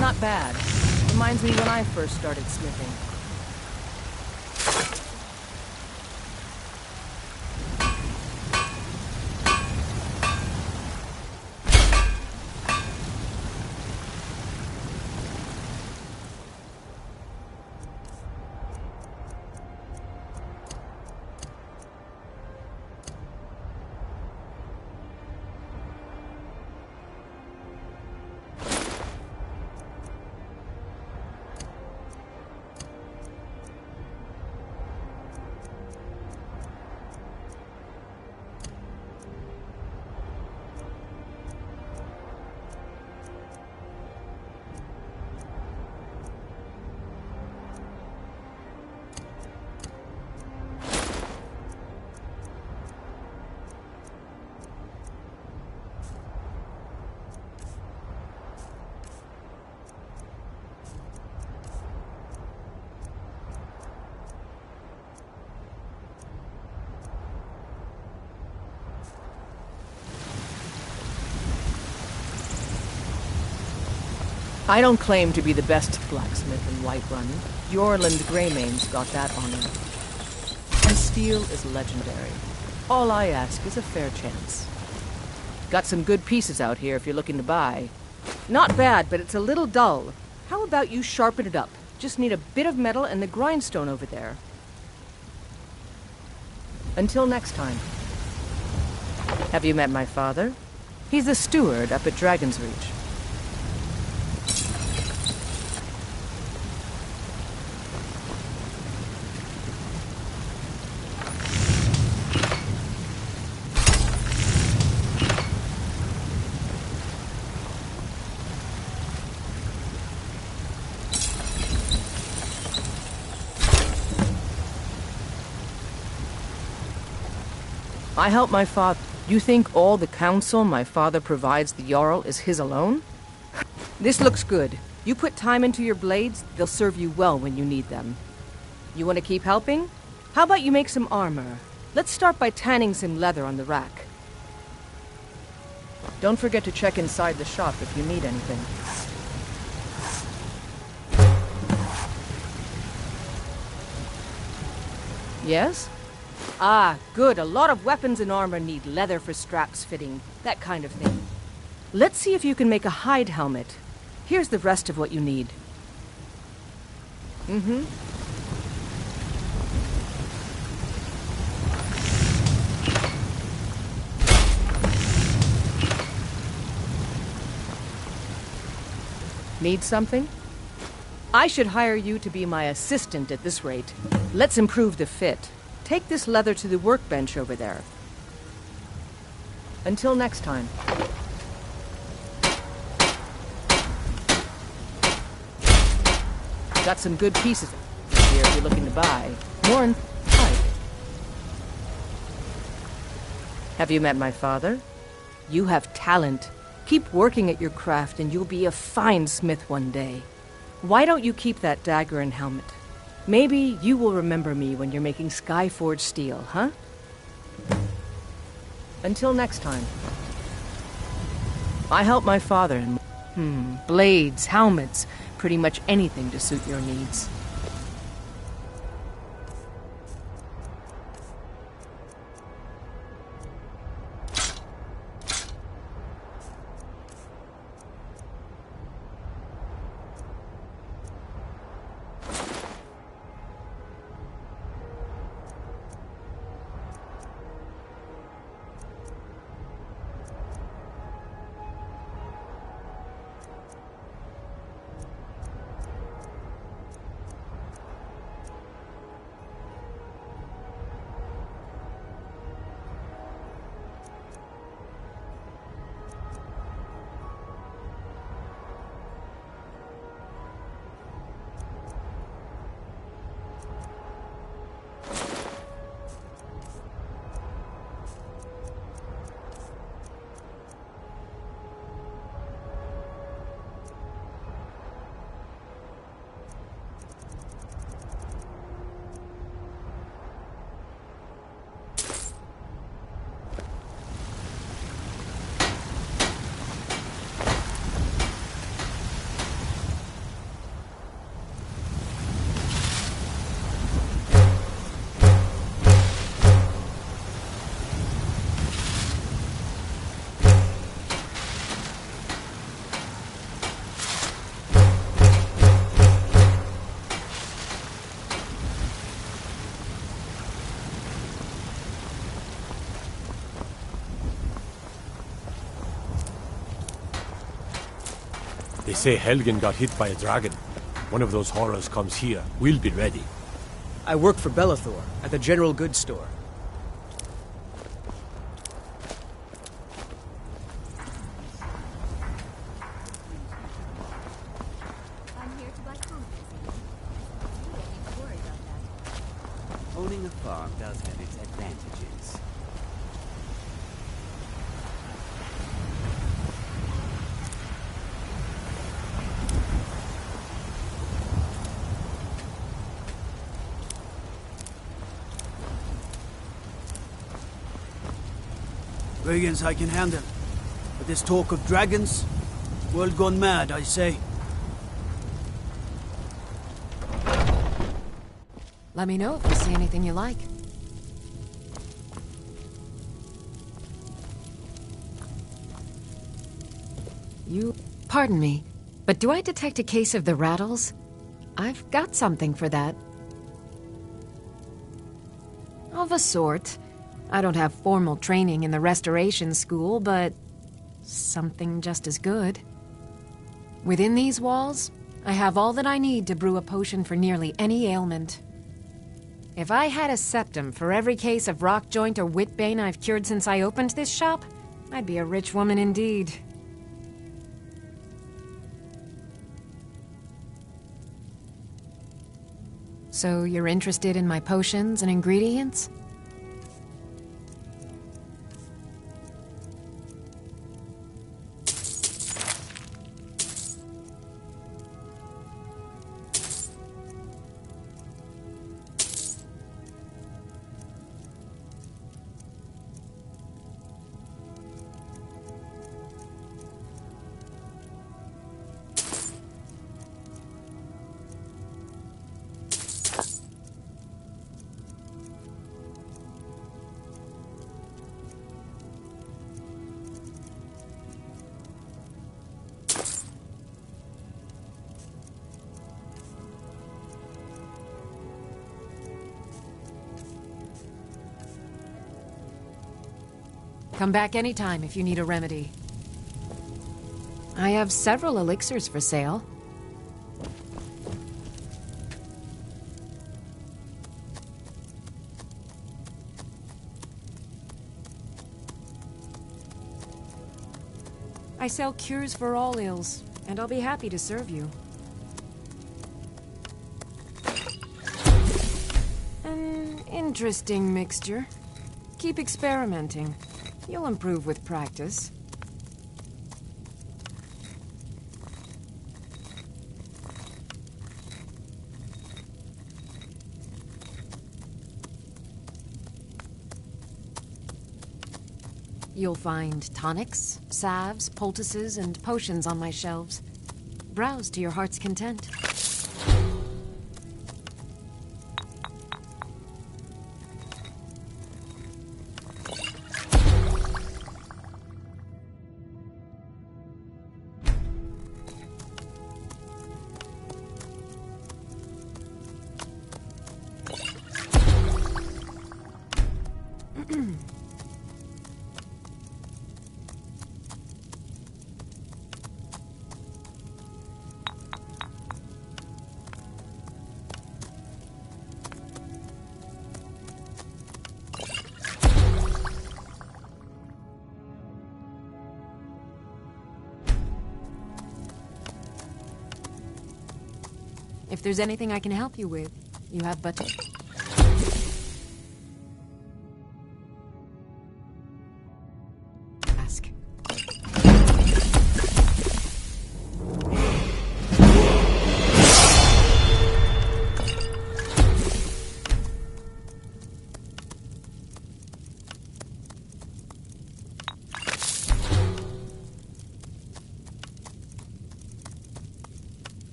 Not bad. Reminds me when I first started smithing. I don't claim to be the best blacksmith in Whiterun. Yorland Greymane's got that honor. And steel is legendary. All I ask is a fair chance. Got some good pieces out here if you're looking to buy. Not bad, but it's a little dull. How about you sharpen it up? Just need a bit of metal and the grindstone over there. Until next time. Have you met my father? He's the steward up at Dragon's Reach. I help my father. You think all the counsel my father provides the Jarl is his alone? This looks good. You put time into your blades, they'll serve you well when you need them. You want to keep helping? How about you make some armor? Let's start by tanning some leather on the rack. Don't forget to check inside the shop if you need anything. Yes? Ah, good. A lot of weapons and armor need leather for straps fitting, that kind of thing. Let's see if you can make a hide helmet. Here's the rest of what you need. Need something? I should hire you to be my assistant at this rate. Let's improve the fit. Take this leather to the workbench over there. Until next time. Got some good pieces here if you're looking to buy. More in sight. Have you met my father? You have talent. Keep working at your craft and you'll be a fine smith one day. Why don't you keep that dagger and helmet? Maybe you will remember me when you're making Skyforged steel, huh? Until next time. I help my father in blades, helmets, pretty much anything to suit your needs.
They say Helgen got hit by a dragon. One of those horrors comes here. We'll be ready.
I work for Bellathor at the general goods store.
Owning a farm does have its advantages.
Brigands I can handle. But this talk of dragons? World gone mad, I say.
Let me know if you see anything you like. Pardon me, but do I detect a case of the rattles? I've got something for that. Of a sort. I don't have formal training in the restoration school, but something just as good. Within these walls, I have all that I need to brew a potion for nearly any ailment. If I had a septum for every case of rock joint or whitbane I've cured since I opened this shop, I'd be a rich woman indeed. So you're interested in my potions and ingredients? Come back anytime if you need a remedy. I have several elixirs for sale. I sell cures for all ills, and I'll be happy to serve you. An interesting mixture. Keep experimenting. You'll improve with practice. You'll find tonics, salves, poultices, and potions on my shelves. Browse to your heart's content. If there's anything I can help you with, you have but to... ask.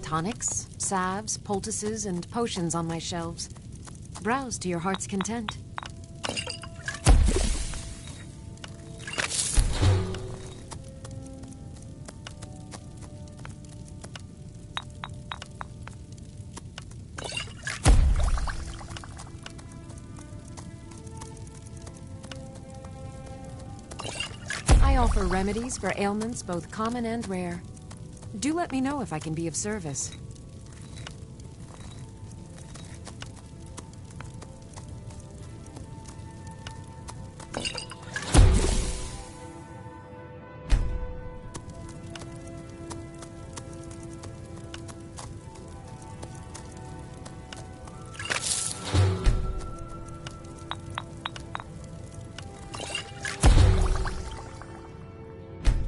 Tonics, salves, poultices, and potions on my shelves. Browse to your heart's content. I offer remedies for ailments both common and rare. Do let me know if I can be of service.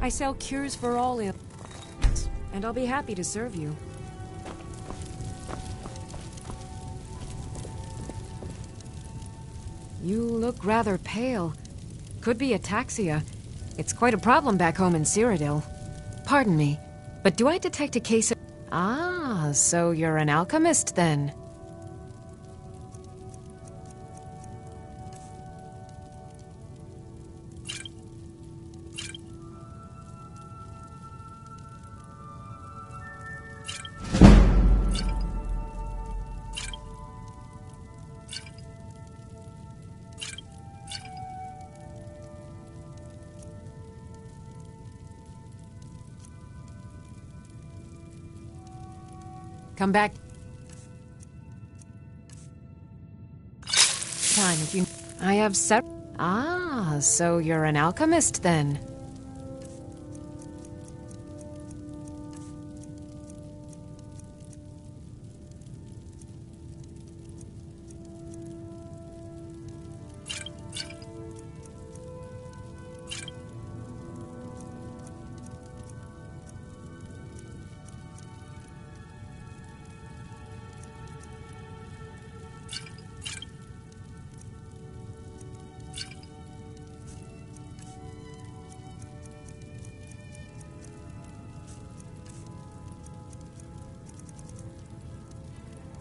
I sell cures for all ills, and I'll be happy to serve you. You look rather pale. Could be ataxia. It's quite a problem back home in Cyrodiil. Pardon me, but do I detect a case of... Ah, so you're an alchemist then. Come back. Time if you... I have set... Ah, so you're an alchemist then.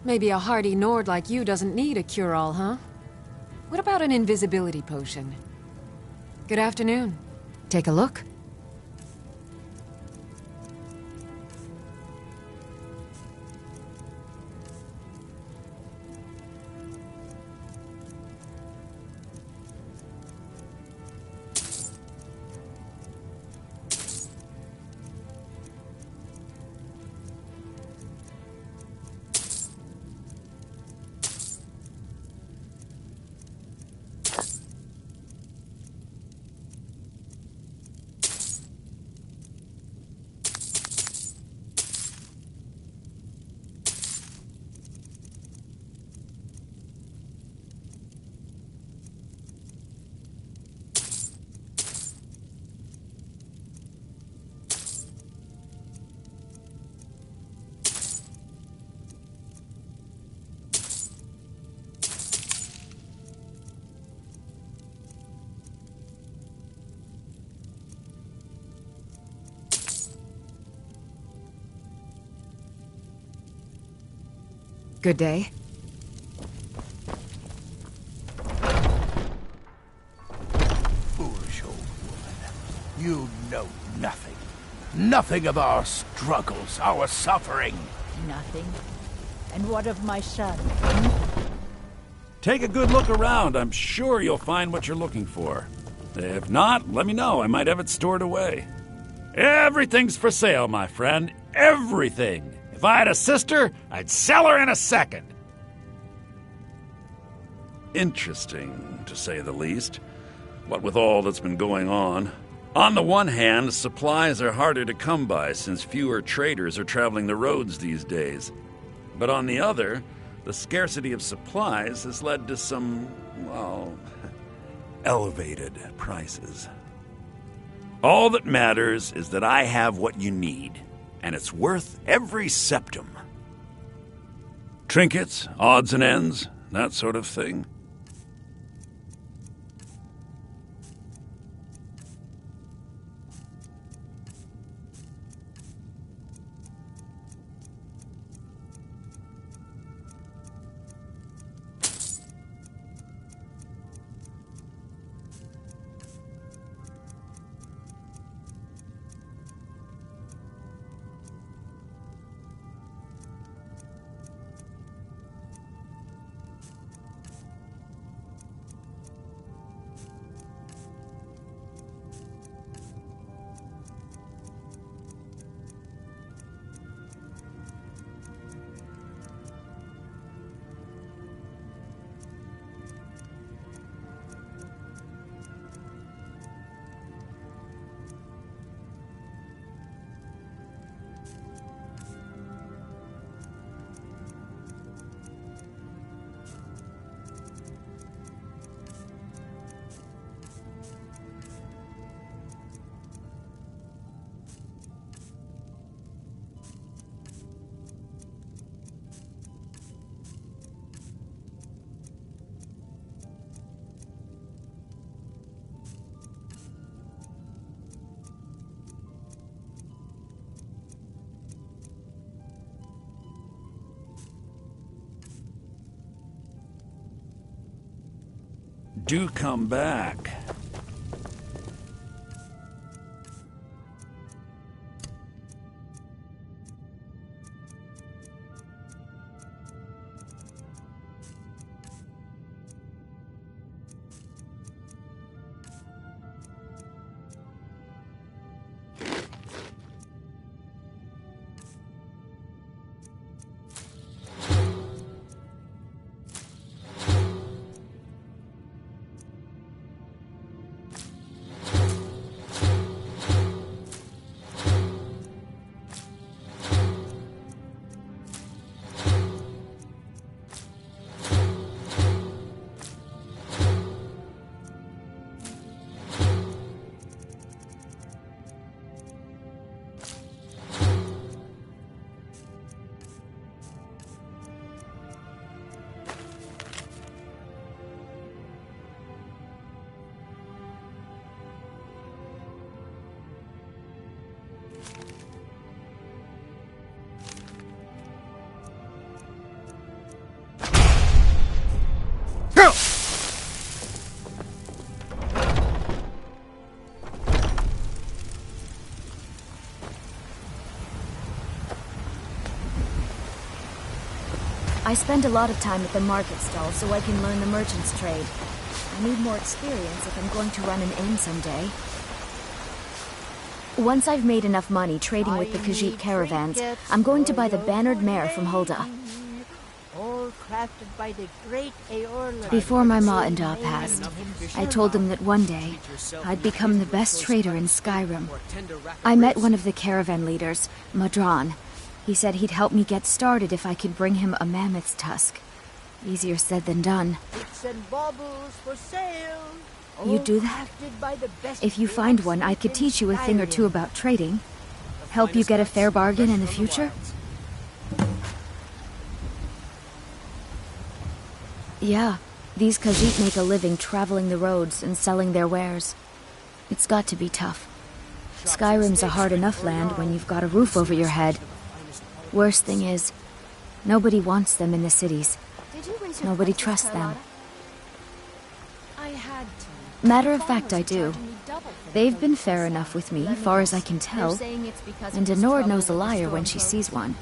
Maybe a hardy Nord like you doesn't need a cure-all, huh? What about an invisibility potion? Good afternoon. Take a look. Good day.
Foolish old woman. You know nothing. Nothing of our struggles, our suffering.
Nothing. And what of my son?
Take a good look around. I'm sure you'll find what you're looking for. If not, let me know. I might have it stored away. Everything's for sale, my friend. Everything. If I had a sister, I'd sell her in a second. Interesting, to say the least. What with all that's been going on. On the one hand, supplies are harder to come by since fewer traders are traveling the roads these days. But on the other, the scarcity of supplies has led to some, well, elevated prices. All that matters is that I have what you need, and it's worth every septum. Trinkets, odds and ends, that sort of thing. Do come back.
I spend a lot of time at the market stall so I can learn the merchant's trade. I need more experience if I'm going to run an inn someday. Once I've made enough money trading with the Khajiit caravans, I'm going to buy the bannered mare from Hulda.
All crafted by the great Aorla.
Before my ma and Da passed, I told them that one day I'd become the best trader in Skyrim. I met one of the caravan leaders, Madran. He said he'd help me get started if I could bring him a mammoth's tusk. Easier said than done.
Bits and baubles for sale.
You do that? If you find one, I could teach you a thing or two about trading. Help you get a fair bargain in the future? Yeah, these Khajiit make a living traveling the roads and selling their wares. It's got to be tough. Skyrim's a hard enough land when you've got a roof over your head. Worst thing is, nobody wants them in the cities. Nobody trusts them. Matter of fact, I do. They've been fair enough with me, far as I can tell, and Denord knows a liar when she sees one.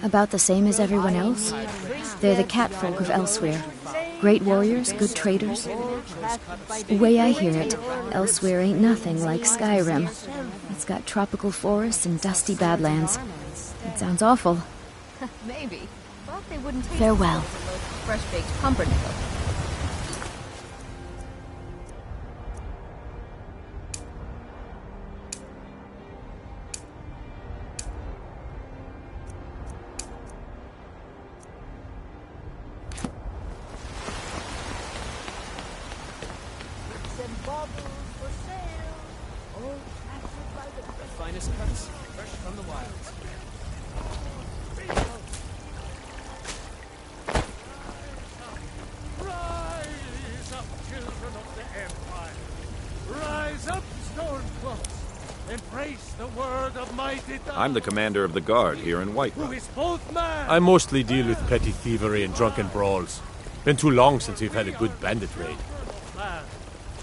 About the same as everyone else. They're the catfolk of Elsewhere. Great warriors, good traders. The way I hear it, Elsewhere ain't nothing like Skyrim. It's got tropical forests and dusty badlands. It sounds awful.
Maybe. But they wouldn't take
Farewell.
Fresh-baked pumpernickel.
I'm the commander of the guard here in Whiterun.
I mostly deal with petty thievery and drunken brawls. Been too long since we've had a good bandit raid.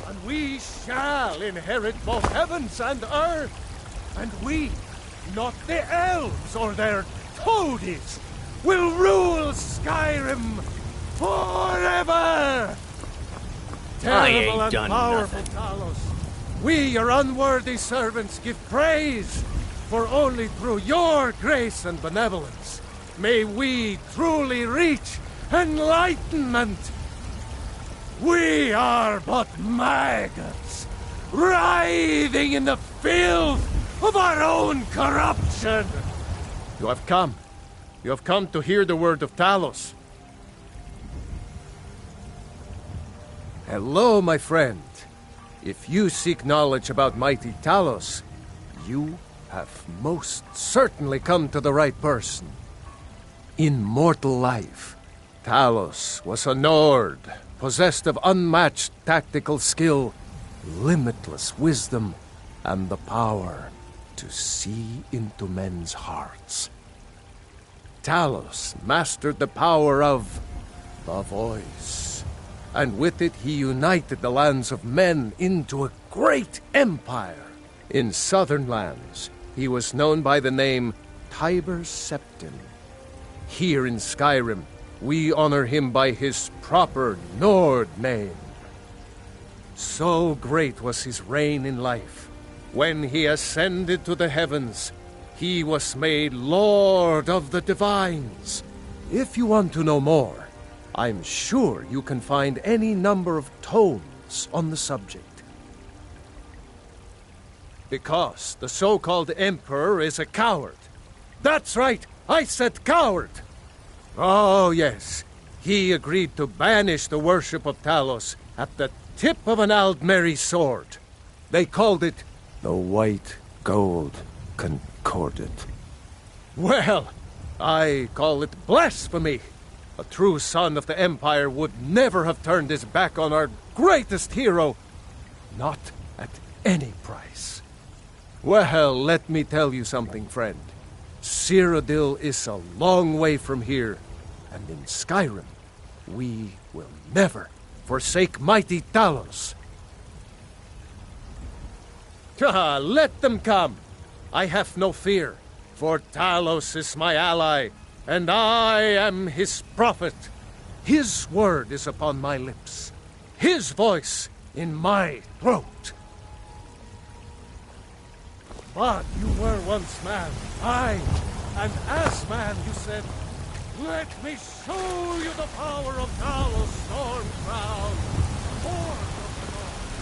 And we shall inherit both heavens and earth. And we, not the elves or their toadies, will rule Skyrim forever! Terrible and powerful Talos, we, your unworthy servants, give praise, for only through your grace and benevolence may we truly reach enlightenment. We are but maggots, writhing in the filth of our own corruption. You have come. You have come to hear the word of Talos. Hello, my friend. If you seek knowledge about mighty Talos, you have most certainly come to the right person. In mortal life, Talos was a Nord, possessed of unmatched tactical skill, limitless wisdom, and the power to see into men's hearts. Talos mastered the power of the voice, and with it he united the lands of men into a great empire. In southern lands, he was known by the name Tiber Septim. Here in Skyrim, we honor him by his proper Nord name. So great was his reign in life. When he ascended to the heavens, he was made Lord of the Divines. If you want to know more, I'm sure you can find any number of tomes on the subject. Because the so-called Emperor is a coward. That's right, I said coward! Oh, yes. He agreed to banish the worship of Talos at the tip of an Aldmeri sword. They called it the White Gold Concordat. Well, I call it blasphemy. A true son of the Empire would never have turned his back on our greatest hero. Not at any price. Well, let me tell you something, friend. Cyrodiil is a long way from here, and in Skyrim, we will never forsake mighty Talos. Let them come. I have no fear, for Talos is my ally, and I am his prophet. His word is upon my lips, his voice in my throat. But you were once man, aye, and as man you said, "Let me show you the power of Talos Stormcrown, Lord of the North,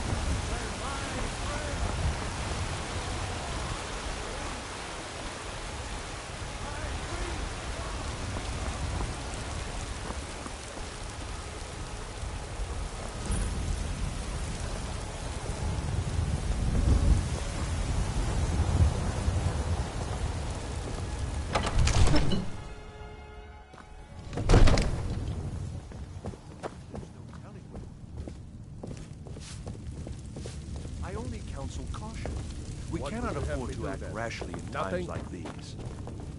where my friend."
I only counsel caution. We
What
cannot
would you have
afford
me
to
do
act
then?
rashly in
Nothing?
times like these.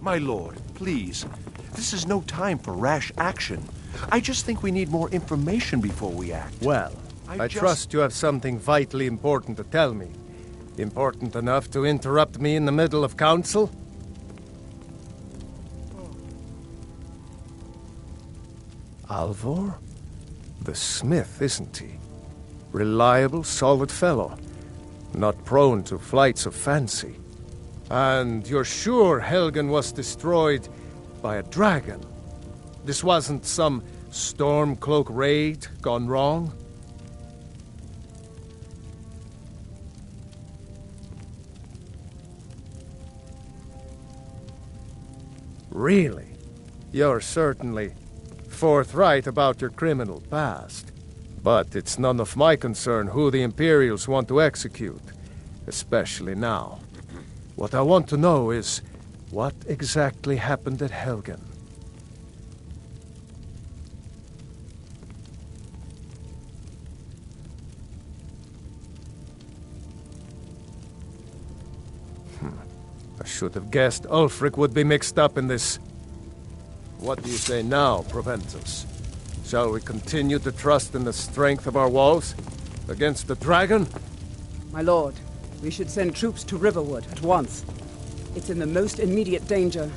My lord, please. This is no time for rash action. I just think we need more information before we act.
Well, I
just-
trust you have something vitally important to tell me. Important enough to interrupt me in the middle of council? Alvor? The smith, isn't he? Reliable, solid fellow. Not prone to flights of fancy. And you're sure Helgen was destroyed by a dragon? This wasn't some Stormcloak raid gone wrong? Really? You're certainly forthright about your criminal past. But it's none of my concern who the Imperials want to execute, especially now. What I want to know is, what exactly happened at Helgen? I should have guessed Ulfric would be mixed up in this. What do you say now, Proventus? Shall we continue to trust in the strength of our walls against the dragon?
My lord, we should send troops to Riverwood at once. It's in the most immediate danger.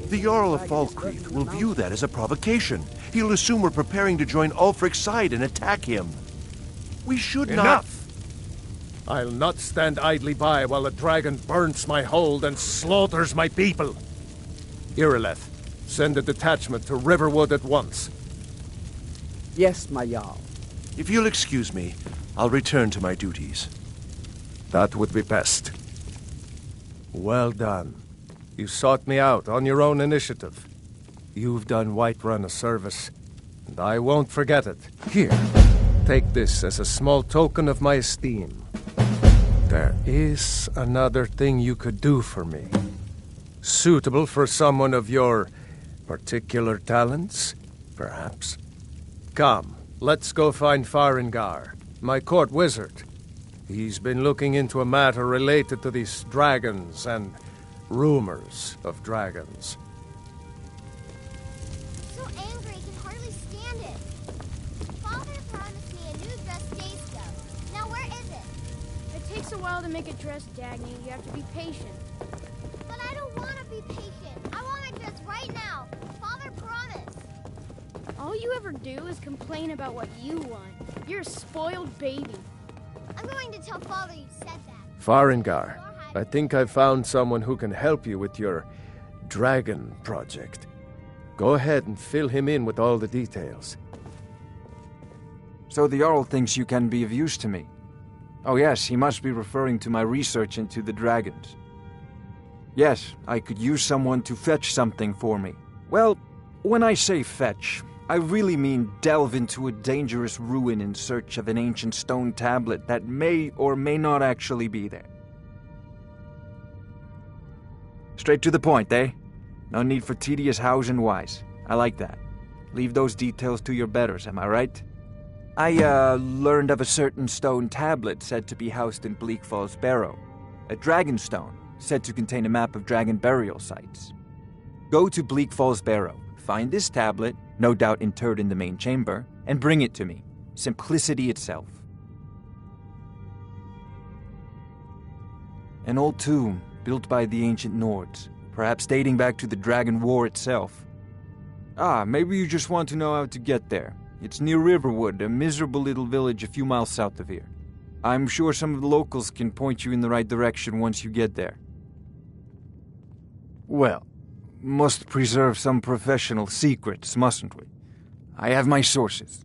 The Jarl of Falkreath will view that as a provocation. He'll assume we're preparing to join Ulfric's side and attack him. We should not...
Enough! I'll not stand idly by while the dragon burns my hold and slaughters my people. Irileth, send a detachment to Riverwood at once.
Yes, my Jarl.
If you'll excuse me, I'll return to my duties.
That would be best. Well done. You sought me out on your own initiative. You've done Whiterun a service, and I won't forget it. Here, take this as a small token of my esteem. There is another thing you could do for me. Suitable for someone of your particular talents, perhaps. Come, let's go find Farengar, my court wizard. He's been looking into a matter related to these dragons and rumors of dragons.
So angry, I can hardly stand it. Father promised me a new dress days ago. Now where is it?
It takes a while to make a dress, Dagny. You have to be patient.
But I don't want to be patient. I want a dress right now. Father promised.
All you ever do is complain about what you want. You're a spoiled baby.
I'm going to tell Father you said that.
Farengar, I think I've found someone who can help you with your dragon project. Go ahead and fill him in with all the details.
So the Jarl thinks you can be of use to me. Oh yes, he must be referring to my research into the dragons. Yes, I could use someone to fetch something for me. Well, when I say fetch, I really mean delve into a dangerous ruin in search of an ancient stone tablet that may or may not actually be there. Straight to the point, eh? No need for tedious hows and whys. I like that. Leave those details to your betters, am I right? I, learned of a certain stone tablet said to be housed in Bleak Falls Barrow. A dragon stone, said to contain a map of dragon burial sites. Go to Bleak Falls Barrow, find this tablet, no doubt interred in the main chamber, and bring it to me. Simplicity itself. An old tomb, built by the ancient Nords, perhaps dating back to the Dragon War itself. Ah, maybe you just want to know how to get there. It's near Riverwood, a miserable little village a few miles south of here. I'm sure some of the locals can point you in the right direction once you get there. Well, must preserve some professional secrets, mustn't we? I have my sources.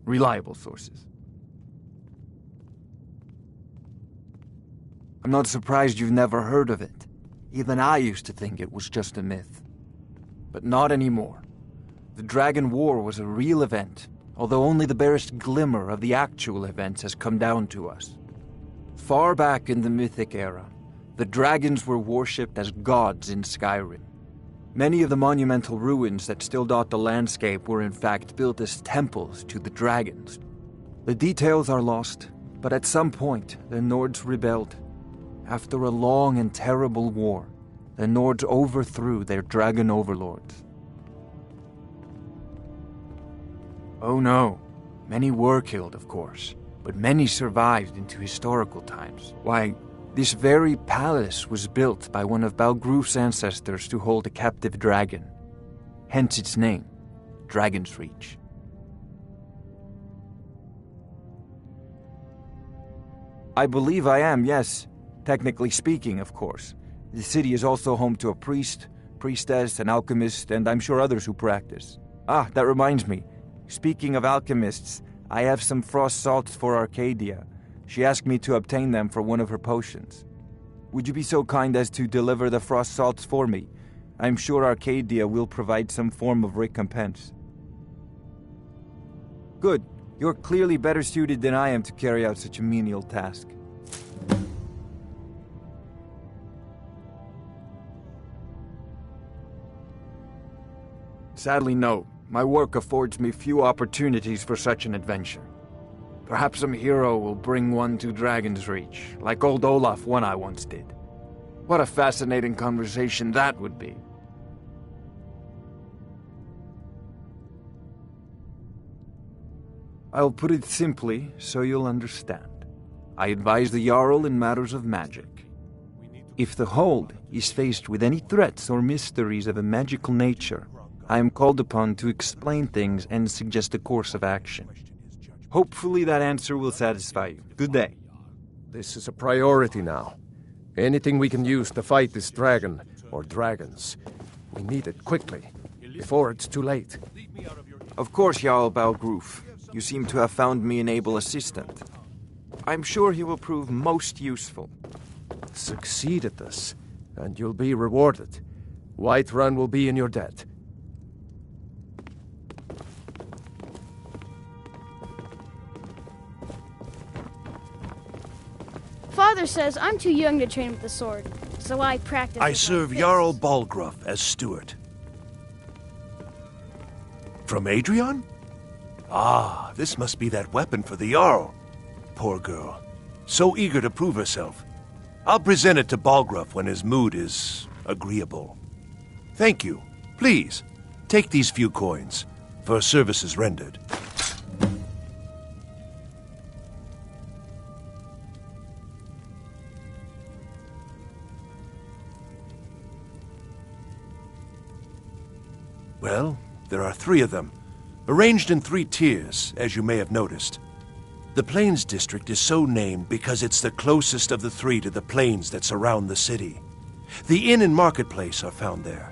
Reliable sources. I'm not surprised you've never heard of it. Even I used to think it was just a myth. But not anymore. The Dragon War was a real event, although only the barest glimmer of the actual events has come down to us. Far back in the Mythic era, the dragons were worshipped as gods in Skyrim. Many of the monumental ruins that still dot the landscape were in fact built as temples to the dragons. The details are lost, but at some point the Nords rebelled. After a long and terrible war, the Nords overthrew their dragon overlords. Oh no, many were killed, of course, but many survived into historical times. Why, this very palace was built by one of Balgruf's ancestors to hold a captive dragon. Hence its name, Dragon's Reach. I believe I am, yes. Technically speaking, of course. The city is also home to a priest, priestess, an alchemist, and I'm sure others who practice. Ah, that reminds me. Speaking of alchemists, I have some frost salts for Arcadia. She asked me to obtain them for one of her potions. Would you be so kind as to deliver the frost salts for me? I'm sure Arcadia will provide some form of recompense. Good. You're clearly better suited than I am to carry out such a menial task. Sadly, no. My work affords me few opportunities for such an adventure. Perhaps some hero will bring one to Dragon's Reach, like old Olaf One-Eye once did. What a fascinating conversation that would be. I'll put it simply so you'll understand. I advise the Jarl in matters of magic. If the Hold is faced with any threats or mysteries of a magical nature, I am called upon to explain things and suggest a course of action. Hopefully that answer will satisfy you. Good day.
This is a priority now. Anything we can use to fight this dragon, or dragons, we need it quickly, before it's too late.
Of course, Jarl Balgruf. You seem to have found me an able assistant. I'm sure he will prove most useful.
Succeed at this, and you'll be rewarded. Whiterun will be in your debt.
Father says I'm too young to train with the sword, so I practice.
I serve Jarl Balgruf as steward. From Adrian? Ah, this must be that weapon for the Jarl. Poor girl. So eager to prove herself. I'll present it to Balgruf when his mood is agreeable. Thank you. Please, take these few coins for services rendered. Well, there are 3 of them, arranged in 3 tiers, as you may have noticed. The Plains District is so named because it's the closest of the 3 to the plains that surround the city. The inn and marketplace are found there.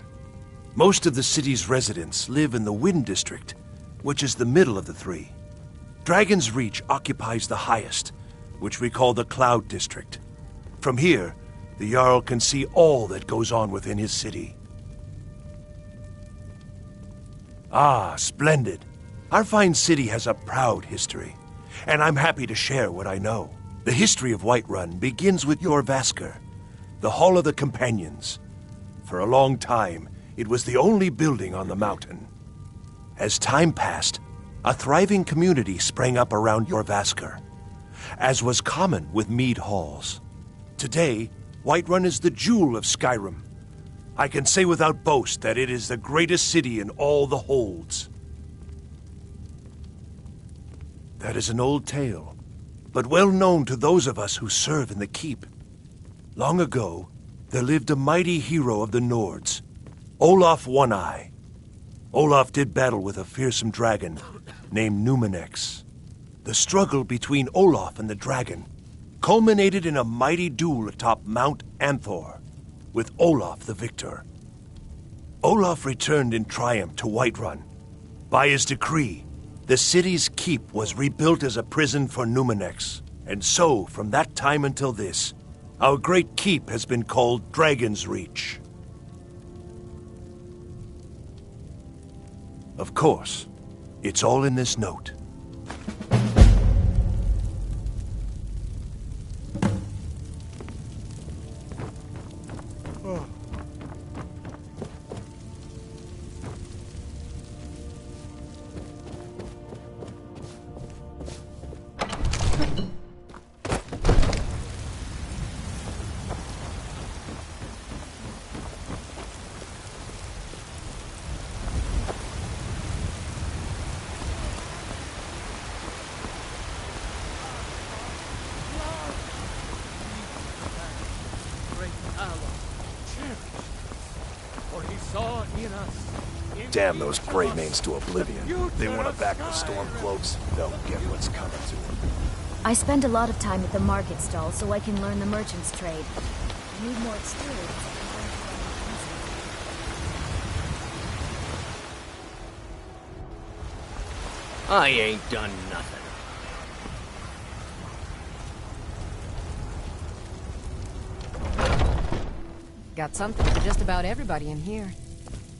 Most of the city's residents live in the Wind District, which is the middle of the 3. Dragon's Reach occupies the highest, which we call the Cloud District. From here, the Jarl can see all that goes on within his city. Ah, splendid. Our fine city has a proud history, and I'm happy to share what I know. The history of Whiterun begins with Jorrvaskr, the Hall of the Companions. For a long time, it was the only building on the mountain. As time passed, a thriving community sprang up around Jorrvaskr, as was common with mead halls. Today, Whiterun is the jewel of Skyrim. I can say without boast that it is the greatest city in all the holds. That is an old tale, but well known to those of us who serve in the keep. Long ago, there lived a mighty hero of the Nords, Olaf One-Eye. Olaf did battle with a fearsome dragon named Numenex. The struggle between Olaf and the dragon culminated in a mighty duel atop Mount Anthor, with Olaf the victor. Olaf returned in triumph to Whiterun. By his decree, the city's keep was rebuilt as a prison for Numenex. And so, from that time until this, our great keep has been called Dragon's Reach. Of course, it's all in this note. Damn those Greymanes to oblivion. They want to back the Stormcloaks, they'll get what's coming to them.
I spend a lot of time at the market stall so I can learn the merchant's trade. I need more experience.
I ain't done nothing.
Got something for just about everybody in here.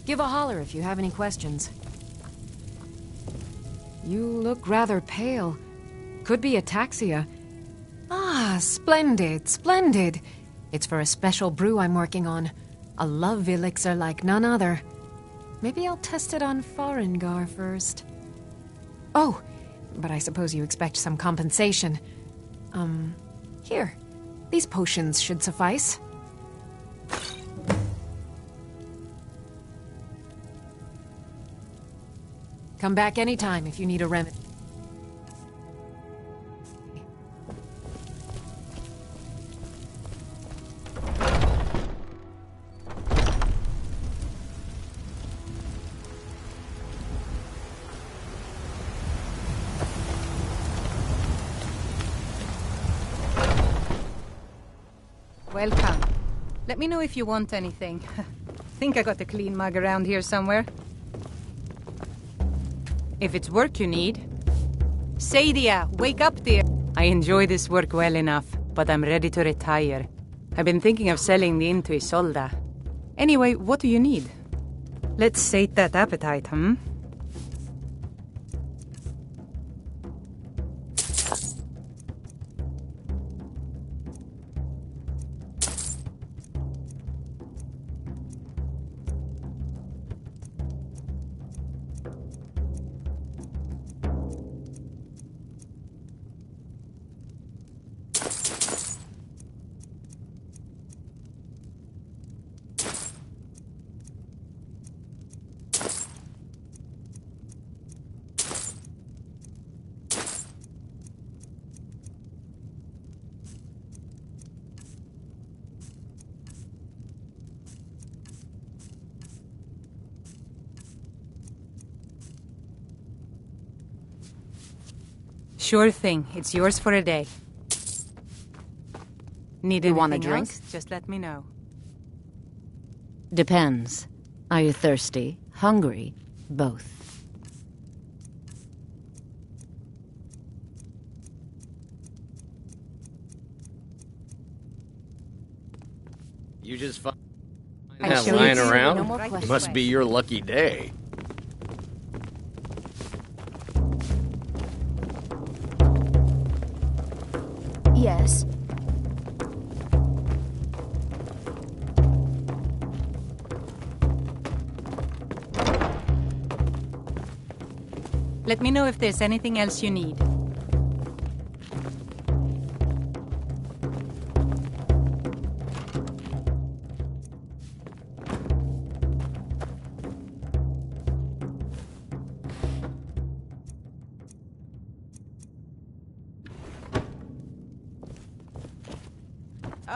Give a holler if you have any questions. You look rather pale. Could be ataxia. Ah, splendid, splendid. It's for a special brew I'm working on. A love elixir like none other. Maybe I'll test it on Farengar first. Oh, but I suppose you expect some compensation. Here. These potions should suffice. Come back anytime if you need a remedy.
Welcome. Let me know if you want anything. Think I got a clean mug around here somewhere. If it's work you need... Sadia, wake up dear! I enjoy this work well enough, but I'm ready to retire. I've been thinking of selling the inn to Isolda. Anyway, what do you need? Let's sate that appetite, hmm? Sure thing. It's yours for a day. Need
You want a
anything
drink?
else? Just let me know.
Depends. Are you thirsty? Hungry? Both.
You just find
I
that
shall
lying
eat you.
around?
No more questions.
Must be your lucky day.
Yes.
Let me know if there's anything else you need.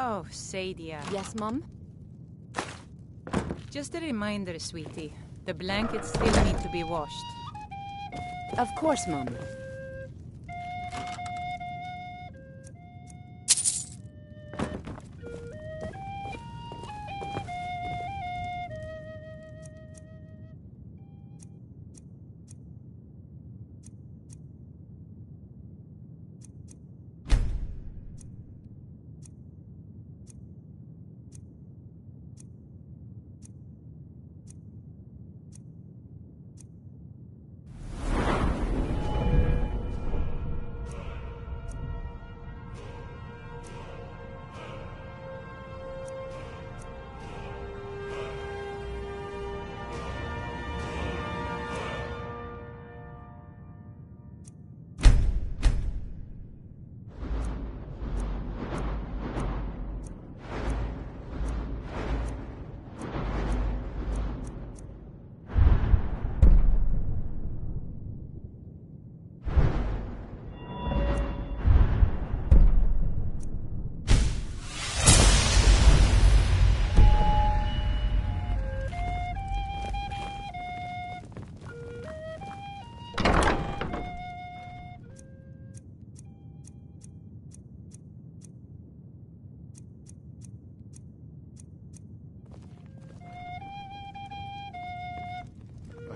Oh, Sadia.
Yes, Mum?
Just a reminder, sweetie. The blankets still need to be washed.
Of course, Mum.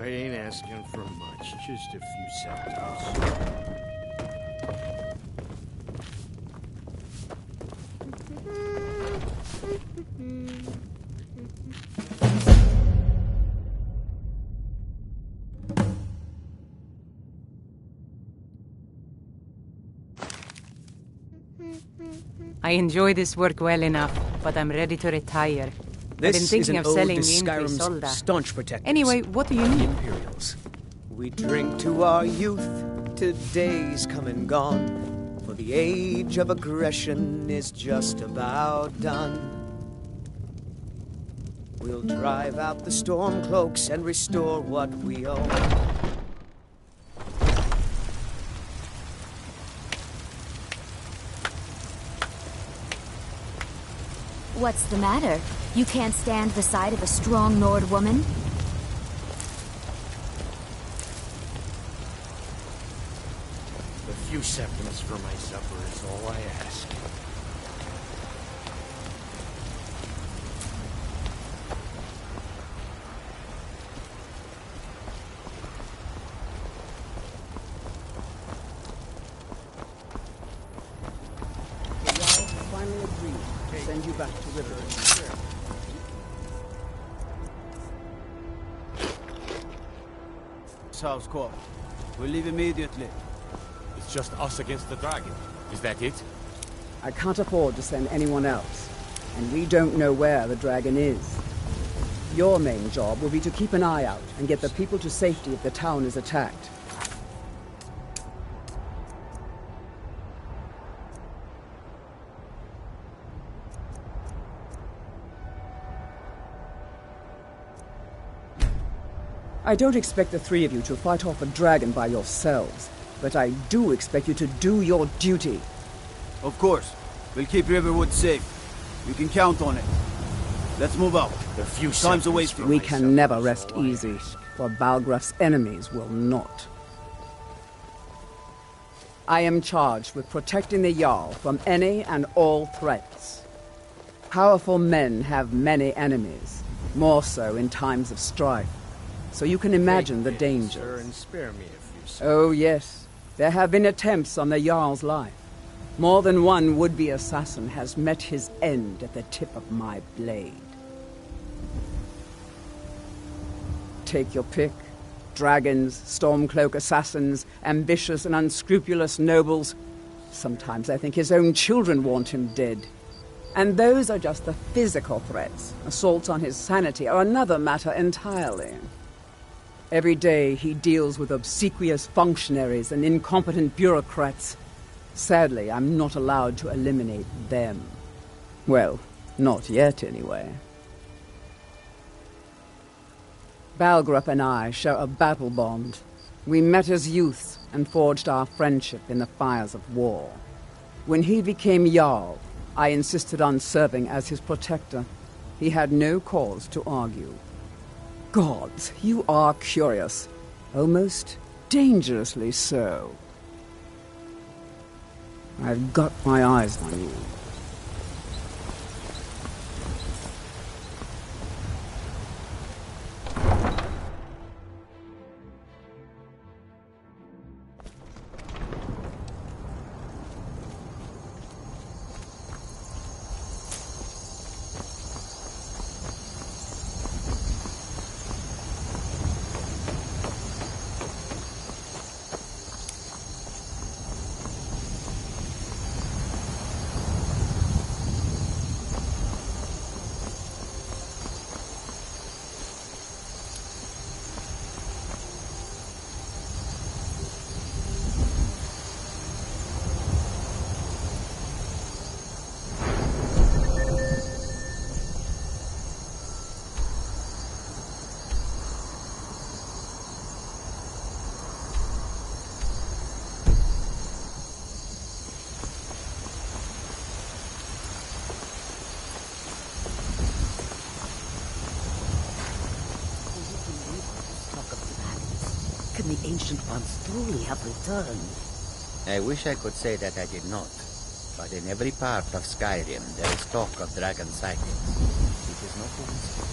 I ain't asking for much, just a few seconds.
I enjoy this work well enough, but I'm ready to retire. I've been thinking of selling the
Skyrim's staunch protectors.
Anyway, what do you need?
Imperials. We drink to our youth, to days come and gone, for the age of aggression is just about done. We'll drive out the stormcloaks and restore what we own.
What's the matter? You can't stand the sight of a strong Nord woman?
A few seconds for my supper is all I ask.
Finally agreed to send you back to Riverwood.
House call. We'll leave immediately.
It's just us against the dragon. Is that it?
I can't afford to send anyone else, and we don't know where the dragon is. Your main job will be to keep an eye out and get the people to safety if the town is attacked. I don't expect the three of you to fight off a dragon by yourselves, but I do expect you to do your duty.
Of course. We'll keep Riverwood safe. You can count on it. Let's move out.
A few
time's away from
We can never rest easy, for Balgraf's enemies will not. I am charged with protecting the Jarl from any and all threats. Powerful men have many enemies, more so in times of strife. So you can imagine the dangers.
And spare me a few
Oh yes, there have been attempts on the Jarl's life. More than one would-be assassin has met his end at the tip of my blade. Take your pick. Dragons, Stormcloak assassins, ambitious and unscrupulous nobles. Sometimes I think his own children want him dead. And those are just the physical threats. Assaults on his sanity are another matter entirely. Every day he deals with obsequious functionaries and incompetent bureaucrats. Sadly, I'm not allowed to eliminate them. Well, not yet anyway. Balgraf and I share a battle bond. We met as youths and forged our friendship in the fires of war. When he became Jarl, I insisted on serving as his protector. He had no cause to argue. Gods, you are curious. Almost dangerously so. I've got my eyes on you.
Can the ancient ones truly have returned? I wish I could say that I did not. But in every part of Skyrim, there is talk of dragon sightings. It is no coincidence.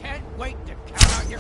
Can't wait to count out your...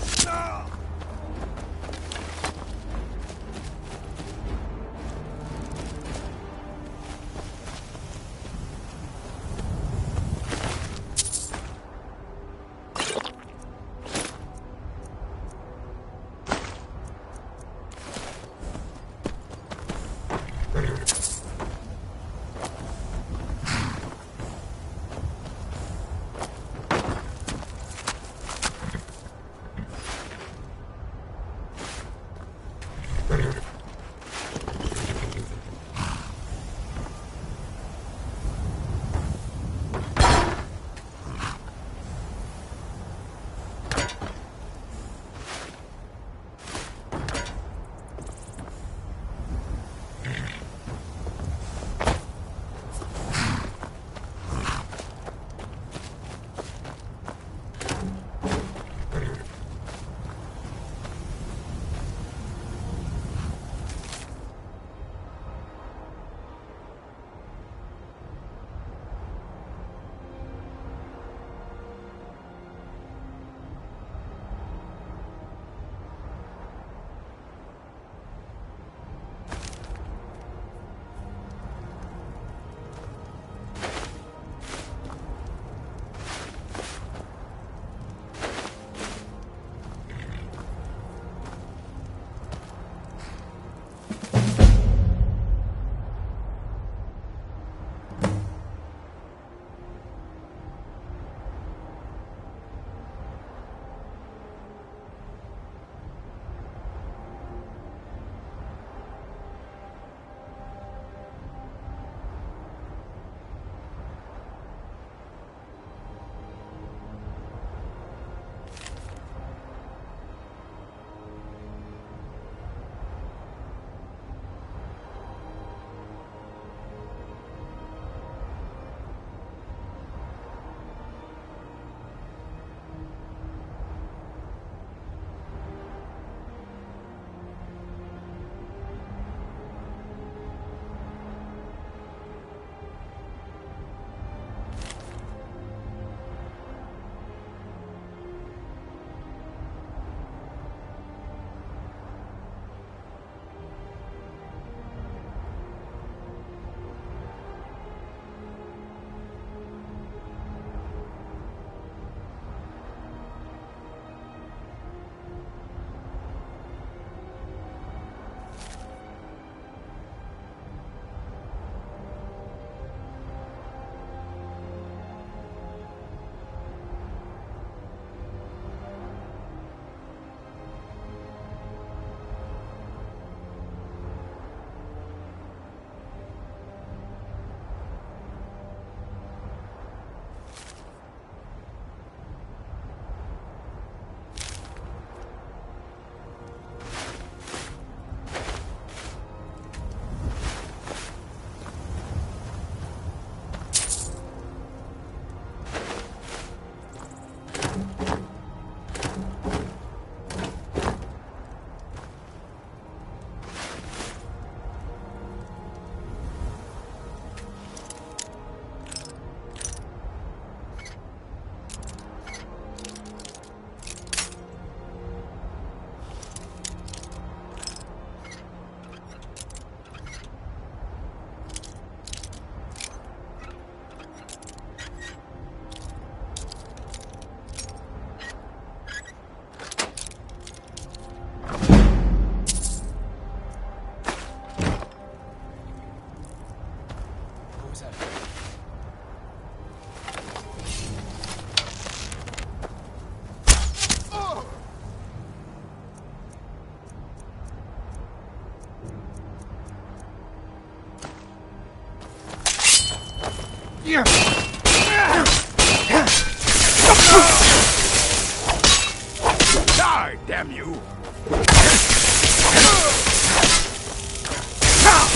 Die, damn you!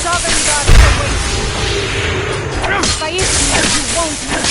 Sovereign God, await.
won't